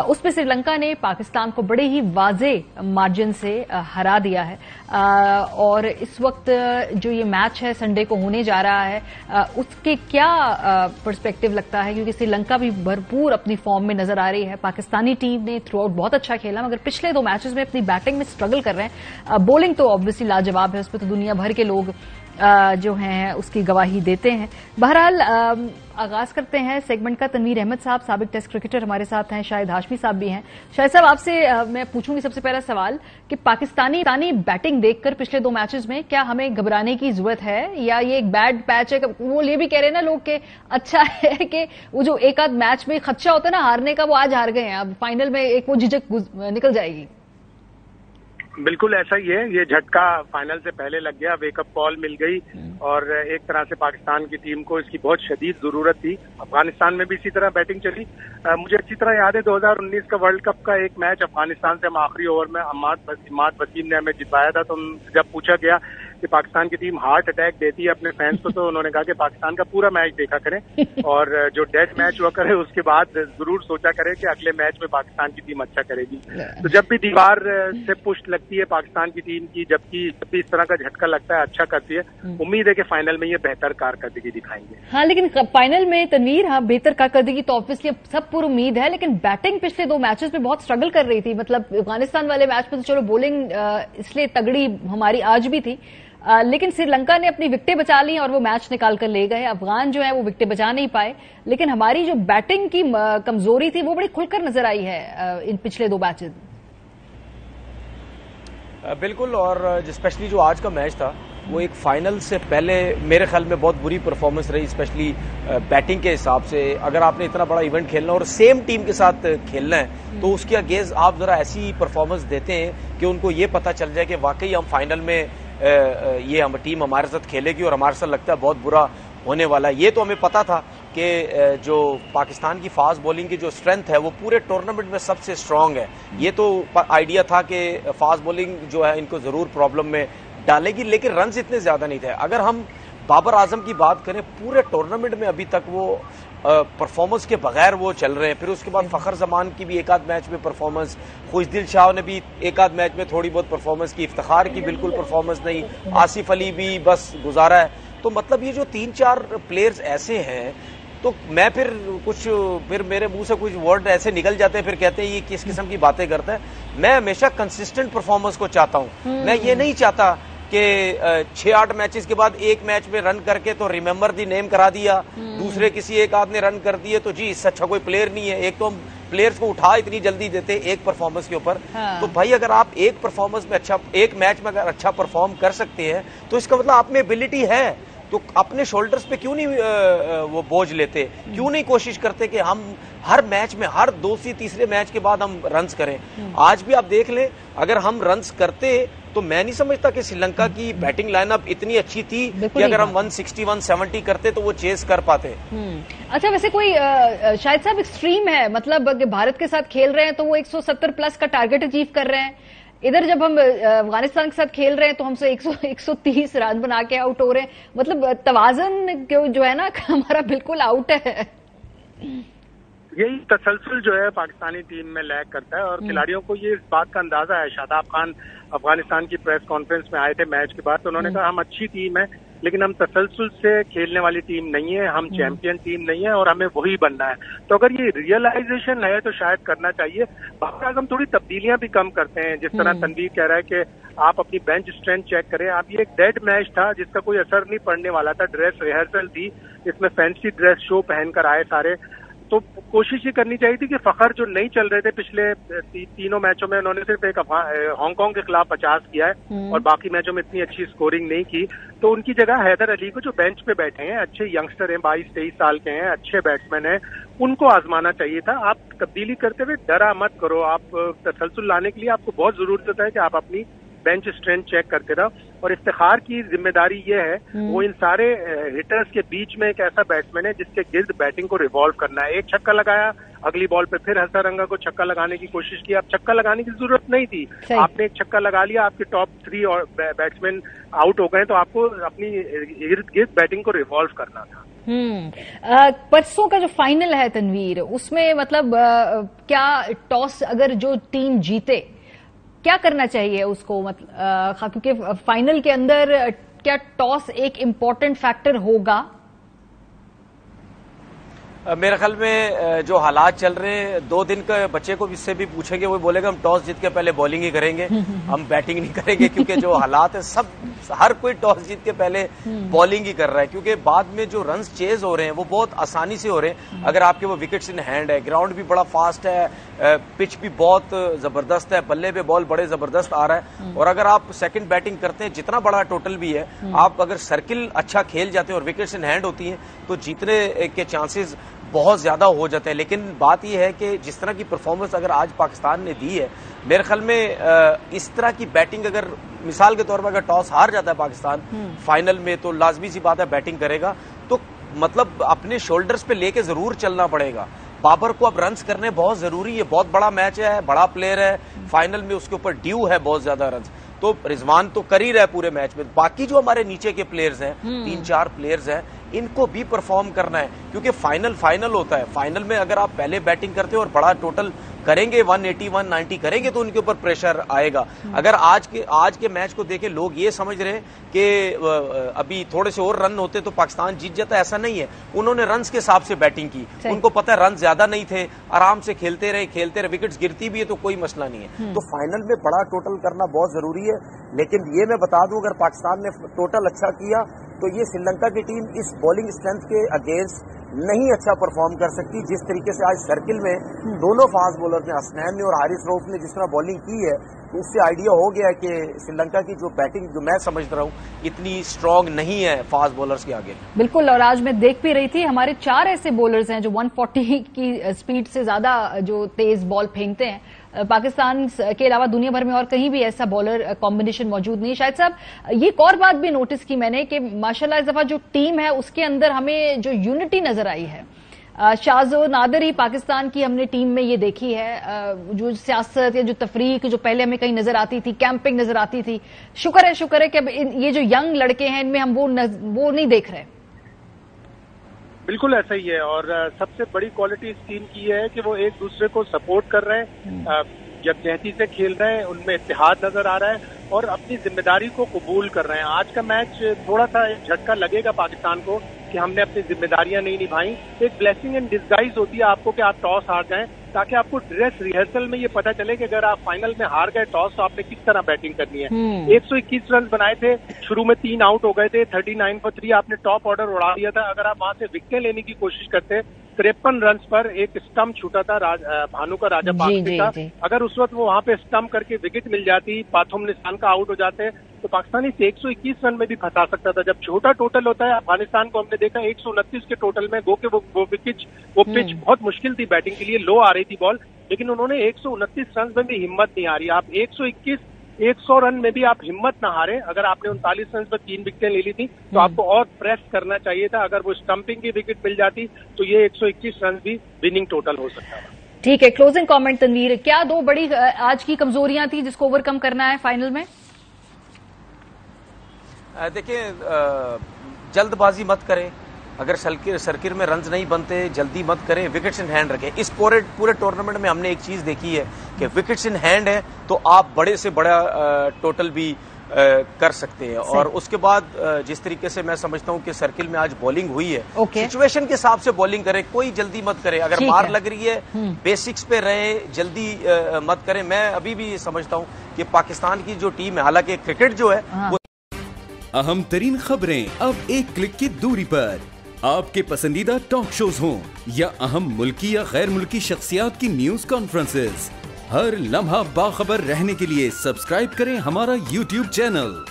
उसमें श्रीलंका ने पाकिस्तान को बड़े ही वाजे मार्जिन से हरा दिया है और इस वक्त जो ये मैच है संडे को होने जा रहा है उसके क्या पर्सपेक्टिव लगता है, क्योंकि श्रीलंका भी भरपूर अपनी फॉर्म में नजर आ रही है। पाकिस्तानी टीम ने थ्रू आउट बहुत अच्छा खेला मगर पिछले 2 मैचेस में अपनी बैटिंग में स्ट्रगल कर रहे हैं। बॉलिंग तो ऑब्वियसली लाजवाब है, उस पर तो दुनिया भर के लोग जो हैं उसकी गवाही देते हैं। बहरहाल आगाज करते हैं सेगमेंट का। तनवीर अहमद साहब साबिक टेस्ट क्रिकेटर हमारे साथ हैं, शाहिद हाशमी साहब भी हैं। शाहिद साहब आपसे मैं पूछूंगी सबसे पहला सवाल कि पाकिस्तानी बैटिंग देखकर पिछले 2 मैचेस में क्या हमें घबराने की जरूरत है या ये एक बैड पैच है? वो ये भी कह रहे हैं ना लोग कि अच्छा है कि वो जो एक आध मैच में खदशा होता है ना हारने का, वो आज हार गए हैं, अब फाइनल में एक वो झिझक निकल जाएगी। बिल्कुल ऐसा ही है, ये झटका फाइनल से पहले लग गया, वेकअप कॉल मिल गई और एक तरह से पाकिस्तान की टीम को इसकी बहुत शदीद जरूरत थी। अफगानिस्तान में भी इसी तरह बैटिंग चली। मुझे अच्छी तरह याद है 2019 का वर्ल्ड कप का एक मैच अफगानिस्तान से हम आखिरी ओवर में इमाद वसीम ने हमें जितवाया था। तो जब पूछा गया कि पाकिस्तान की टीम हार्ट अटैक देती है अपने फैंस को, तो उन्होंने कहा कि पाकिस्तान का पूरा मैच देखा करें और जो डेड मैच हुआ करे उसके बाद जरूर सोचा करें कि अगले मैच में पाकिस्तान की टीम अच्छा करेगी। तो जब भी दीवार से पुष्ट लगती है पाकिस्तान की टीम की, जबकि इस तरह का झटका लगता है अच्छा करती है, उम्मीद है कि फाइनल में ये बेहतर कारकर्दगी दिखाएंगे। हाँ, लेकिन फाइनल में तनवीर, हाँ बेहतर कारकर्दगी तो ऑब्वियसली सब पूरी उम्मीद है, लेकिन बैटिंग पिछले 2 मैचेस में बहुत स्ट्रगल कर रही थी। मतलब अफगानिस्तान वाले मैच में तो चलो बॉलिंग इसलिए तगड़ी हमारी आज भी थी, लेकिन श्रीलंका ने अपनी विकेटें बचा ली और वो मैच निकाल कर ले गए। अफगान जो है वो विकेटें बचा नहीं पाए, लेकिन हमारी जो बैटिंग की कमजोरी थी वो बड़ी खुलकर नजर आई है इन पिछले 2 मैचेस। बिल्कुल, और स्पेशली जो आज का मैच था वो एक फाइनल से पहले मेरे ख्याल में बहुत बुरी परफॉर्मेंस रही, स्पेशली बैटिंग के हिसाब से। अगर आपने इतना बड़ा इवेंट खेलना और सेम टीम के साथ खेलना है तो उसके अगेंस्ट आप जरा ऐसी परफॉर्मेंस देते हैं कि उनको ये पता चल जाए कि वाकई हम फाइनल में ये हम टीम हमारे साथ खेलेगी और हमारे साथ लगता है बहुत बुरा होने वाला है। ये तो हमें पता था कि जो पाकिस्तान की फास्ट बॉलिंग की जो स्ट्रेंथ है वो पूरे टूर्नामेंट में सबसे स्ट्रांग है। ये तो आइडिया था कि फास्ट बॉलिंग जो है इनको जरूर प्रॉब्लम में डालेगी, लेकिन रन्स इतने ज्यादा नहीं थे। अगर हम बाबर आजम की बात करें, पूरे टूर्नामेंट में अभी तक वो परफॉर्मेंस के बगैर वो चल रहे हैं। फिर उसके बाद फखर जमान की भी एक आध मैच में परफॉर्मेंस, खुशदिल शाह ने भी एक आध मैच में थोड़ी बहुत परफॉर्मेंस की, इफ्तिखार की बिल्कुल परफॉर्मेंस नहीं, आसिफ अली भी बस गुजारा है। तो मतलब ये जो 3-4 प्लेयर्स ऐसे हैं तो मैं फिर मेरे मुंह से कुछ वर्ड ऐसे निकल जाते हैं, फिर कहते हैं ये किस किस्म की बातें करता है। मैं हमेशा कंसिस्टेंट परफॉर्मेंस को चाहता हूं। मैं ये नहीं चाहता कि 6-8 मैचेस के बाद एक मैच में रन करके तो रिमेंबर दी नेम करा दिया, दूसरे किसी एक आदमी रन कर दिए तो जी इससे अच्छा कोई प्लेयर नहीं है। एक तो हम प्लेयर्स को उठा इतनी जल्दी देते एक परफॉर्मेंस के ऊपर। हाँ। तो भाई अगर आप एक परफॉर्मेंस में एक मैच में अगर अच्छा परफॉर्म कर सकते हैं तो इसका मतलब आप में एबिलिटी है, तो अपने शोल्डर्स पे क्यों नहीं वो बोझ लेते, क्यों नहीं कोशिश करते कि हम हर मैच में हर 2-3 मैच के बाद हम रन्स करें। आज भी आप देख लें, अगर हम रन्स करते तो मैं नहीं समझता कि श्रीलंका की बैटिंग लाइनअप इतनी अच्छी थी कि अगर हम 160-170 करते तो वो चेस कर पाते। अच्छा, वैसे कोई शायद साहब एक्सट्रीम है, मतलब भारत के साथ खेल रहे हैं तो वो 170 प्लस का टारगेट अचीव कर रहे हैं, इधर जब हम अफगानिस्तान के साथ खेल रहे हैं तो हमसे 130 रन बना के आउट हो रहे हैं। मतलब तवाज़ुन जो है ना हमारा बिल्कुल आउट है। यही तसलसल जो है पाकिस्तानी टीम में लैग करता है और खिलाड़ियों को ये इस बात का अंदाजा है। शादाब खान अफगानिस्तान की प्रेस कॉन्फ्रेंस में आए थे मैच के बाद, तो उन्होंने कहा हम अच्छी टीम है लेकिन हम तसलसल से खेलने वाली टीम नहीं है, हम चैंपियन टीम नहीं है और हमें वही बनना है। तो अगर ये रियलाइजेशन है तो शायद करना चाहिए। बाकी हम थोड़ी तब्दीलियां भी कम करते हैं, जिस तरह तनवीर कह रहा है कि आप अपनी बेंच स्ट्रेंथ चेक करें। आप ये एक डेड मैच था जिसका कोई असर नहीं पड़ने वाला था, ड्रेस रिहर्सल थी, इसमें फैंसी ड्रेस शो पहनकर आए सारे, तो कोशिश ये करनी चाहिए थी कि फखर जो नहीं चल रहे थे पिछले तीनों मैचों में, उन्होंने सिर्फ एक हांगकांग के खिलाफ 50 किया है और बाकी मैचों में इतनी अच्छी स्कोरिंग नहीं की, तो उनकी जगह हैदर अली को जो बेंच पे बैठे हैं, अच्छे यंगस्टर हैं, 22-23 साल के हैं, अच्छे बैट्समैन हैं, उनको आजमाना चाहिए था। आप तब्दीली करते हुए डरा मत करो। आप तसलसल लाने के लिए आपको बहुत जरूरत है कि आप अपनी बेंच स्ट्रेंथ चेक करते रहो। और इफ्तिखार की जिम्मेदारी ये है, वो इन सारे हिटर्स के बीच में एक ऐसा बैट्समैन है जिसके गिर्द बैटिंग को रिवॉल्व करना है। एक छक्का लगाया, अगली बॉल पे फिर हसरंगा को छक्का लगाने की कोशिश की। अब छक्का लगाने की जरूरत नहीं थी, आपने एक छक्का लगा लिया, आपके टॉप 3 और बैट्समैन आउट हो गए, तो आपको अपनी इर्द गिर्द बैटिंग को रिवॉल्व करना था। परसों का जो फाइनल है तनवीर, उसमें मतलब क्या टॉस अगर जो टीम जीते क्या करना चाहिए उसको, मतलब क्योंकि फाइनल के अंदर क्या टॉस एक इम्पोर्टेंट फैक्टर होगा? मेरे ख्याल में जो हालात चल रहे हैं, 2 दिन के बच्चे को इससे भी पूछेंगे, वो बोलेगा हम टॉस जीत के पहले बॉलिंग ही करेंगे, हम बैटिंग नहीं करेंगे, क्योंकि जो हालात है हर कोई टॉस जीत के पहले बॉलिंग ही कर रहा है, क्योंकि बाद में जो रन्स चेज हो रहे हैं वो बहुत आसानी से हो रहे हैं। अगर आपके वो विकेट्स इन हैंड है, ग्राउंड भी बड़ा फास्ट है, पिच भी बहुत जबरदस्त है, बल्ले पे बॉल बड़े जबरदस्त आ रहा है, और अगर आप सेकंड बैटिंग करते हैं, जितना बड़ा टोटल भी है, आप अगर सर्किल अच्छा खेल जाते हैं और विकेट्स इन हैंड होती हैं तो जीतने के चांसेस बहुत ज्यादा हो जाते हैं। लेकिन बात यह है कि जिस तरह की परफॉर्मेंस अगर आज पाकिस्तान ने दी है, मेरे ख्याल में इस तरह की बैटिंग, अगर मिसाल के तौर पर अगर टॉस हार जाता है पाकिस्तान फाइनल में, तो लाजमी सी बात है बैटिंग करेगा, तो मतलब अपने शोल्डर्स पे लेके जरूर चलना पड़ेगा। बाबर को अब रन्स करने बहुत जरूरी है, बहुत बड़ा मैच है, बड़ा प्लेयर है, फाइनल में उसके ऊपर ड्यू है बहुत ज्यादा रन्स, तो रिजवान तो कर ही रहा है पूरे मैच में। बाकी जो हमारे नीचे के प्लेयर्स हैं, 3-4 प्लेयर्स हैं, इनको भी परफॉर्म करना है, क्योंकि फाइनल होता है। फाइनल में अगर आप पहले बैटिंग करते हो और बड़ा टोटल करेंगे, 180-190 करेंगे, तो उनके ऊपर प्रेशर आएगा। अगर आज के मैच को देखें, लोग ये समझ रहे हैं कि अभी थोड़े से और रन होते तो पाकिस्तान जीत जाता, ऐसा नहीं है। उन्होंने रन्स के हिसाब से बैटिंग की, उनको पता है रन ज्यादा नहीं थे, आराम से खेलते रहे, विकेट्स गिरती भी है तो कोई मसला नहीं है। तो फाइनल में बड़ा टोटल करना बहुत जरूरी है। लेकिन ये मैं बता दूं, अगर पाकिस्तान ने टोटल अच्छा किया तो ये श्रीलंका की टीम इस बॉलिंग स्ट्रेंथ के अगेंस्ट नहीं अच्छा परफॉर्म कर सकती। जिस तरीके से आज सर्किल में दोनों फास्ट बॉलर ने, हसनैन ने और हारिस रऊफ ने जिस तरह बॉलिंग की है, तो उससे आइडिया हो गया कि श्रीलंका की जो बैटिंग, जो मैं समझ रहा हूँ, इतनी स्ट्रांग नहीं है फास्ट बॉलर्स के आगे। बिल्कुल, और आज मैं देख भी रही थी, हमारे 4 ऐसे बॉलर्स हैं जो 140 की स्पीड से ज्यादा जो तेज बॉल फेंकते हैं। पाकिस्तान के अलावा दुनिया भर में और कहीं भी ऐसा बॉलर कॉम्बिनेशन मौजूद नहीं है। शायद साहब, ये एक और बात भी नोटिस की मैंने कि माशाल्लाह इस दफा जो टीम है उसके अंदर हमें जो यूनिटी नजर आई है, शाज़ो नादिर ही पाकिस्तान की हमने टीम में ये देखी है। जो सियासत या जो तफरीक जो पहले हमें कहीं नजर आती थी, कैंपिंग नजर आती थी, शुक्र है कि अब ये जो यंग लड़के हैं इनमें हम वो नहीं देख रहे। बिल्कुल ऐसा ही है, और सबसे बड़ी क्वालिटी इस टीम की है कि वो एक दूसरे को सपोर्ट कर रहे हैं, यकजहती से खेल रहे हैं, उनमें इत्तेहाद नजर आ रहा है और अपनी जिम्मेदारी को कबूल कर रहे हैं। आज का मैच थोड़ा सा झटका लगेगा पाकिस्तान को कि हमने अपनी जिम्मेदारियां नहीं निभाई। एक ब्लेसिंग इन डिस्गाइज होती है आपको कि आप टॉस हार जाएं, ताकि आपको ड्रेस रिहर्सल में ये पता चले कि अगर आप फाइनल में हार गए टॉस तो आपने किस तरह बैटिंग करनी है। 121 रन बनाए थे, शुरू में 3 आउट हो गए थे, 39 for 3 आपने टॉप ऑर्डर उड़ा दिया था। अगर आप वहां से विकेट लेने की कोशिश करते, 53 रन पर एक स्टंप छूटा था भानु का, राजा पाकसे का। अगर उस वक्त वो वहां पे स्टंप करके विकेट मिल जाती, पाथुम निशान का आउट हो जाते, तो पाकिस्तान इसे 121 रन में भी फंसा सकता था। जब छोटा टोटल होता है, अफगानिस्तान को हमने देखा 129 के टोटल में वो पिच बहुत मुश्किल थी बैटिंग के लिए, लो आ रही थी बॉल, लेकिन उन्होंने 129 रन में भी हिम्मत नहीं हारी। आप 100 रन में भी आप हिम्मत ना हारे। अगर आपने 39 रन पर 3 विकेटें ले ली थी तो आपको और प्रेस करना चाहिए था। अगर वो स्टंपिंग की विकेट मिल जाती तो ये 121 रन भी विनिंग टोटल हो सकता था। ठीक है, क्लोजिंग कमेंट तनवीर, क्या 2 बड़ी आज की कमजोरियां थी जिसको ओवरकम करना है फाइनल में? देखिए, जल्दबाजी मत करें, अगर सर्किल में रन्स नहीं बनते जल्दी मत करें, विकेट्स इन हैंड रखें। इस पूरे टूर्नामेंट में हमने एक चीज देखी है कि विकेट्स इन हैंड है तो आप बड़े से बड़ा टोटल भी कर सकते हैं। और उसके बाद जिस तरीके से मैं समझता हूं कि सर्किल में आज बॉलिंग हुई है, सिचुएशन के हिसाब से बॉलिंग करें, कोई जल्दी मत करें। अगर मार लग रही है बेसिक्स पे रहे, जल्दी मत करें। मैं अभी भी समझता हूं कि पाकिस्तान की जो टीम है, हालांकि क्रिकेट जो है वो अहम तरीन खबरें अब एक क्लिक की दूरी पर, आपके पसंदीदा टॉक शोज हों या अहम मुल्की या गैर मुल्की शख्सियात की न्यूज कॉन्फ्रेंसेस, हर लम्हा बाखबर रहने के लिए सब्सक्राइब करें हमारा YouTube चैनल।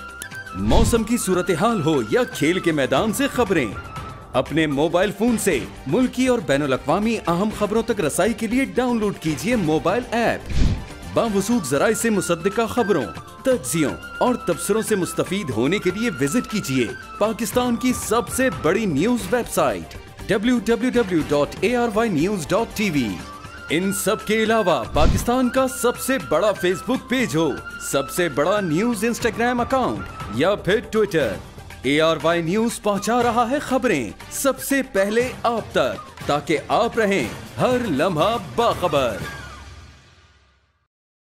मौसम की सूरत हाल हो या खेल के मैदान से खबरें, अपने मोबाइल फोन से मुल्की और बैनुल-अक़वामी अहम खबरों तक रसाई के लिए डाउनलोड कीजिए मोबाइल ऐप। बावसूख ज़राए से मुसद्दिका खबरों, तज्ज़ियों और तबसरों से मुस्तफ़ीद होने के लिए विजिट कीजिए पाकिस्तान की सबसे बड़ी न्यूज वेबसाइट www.arYnews.tv। इन सब के अलावा पाकिस्तान का सबसे बड़ा फेसबुक पेज हो, सबसे बड़ा न्यूज इंस्टाग्राम अकाउंट या फिर ट्विटर, ARY न्यूज पहुंचा रहा है खबरें सबसे पहले आप तक, ताकि आप रहें हर लम्हा बाखबर।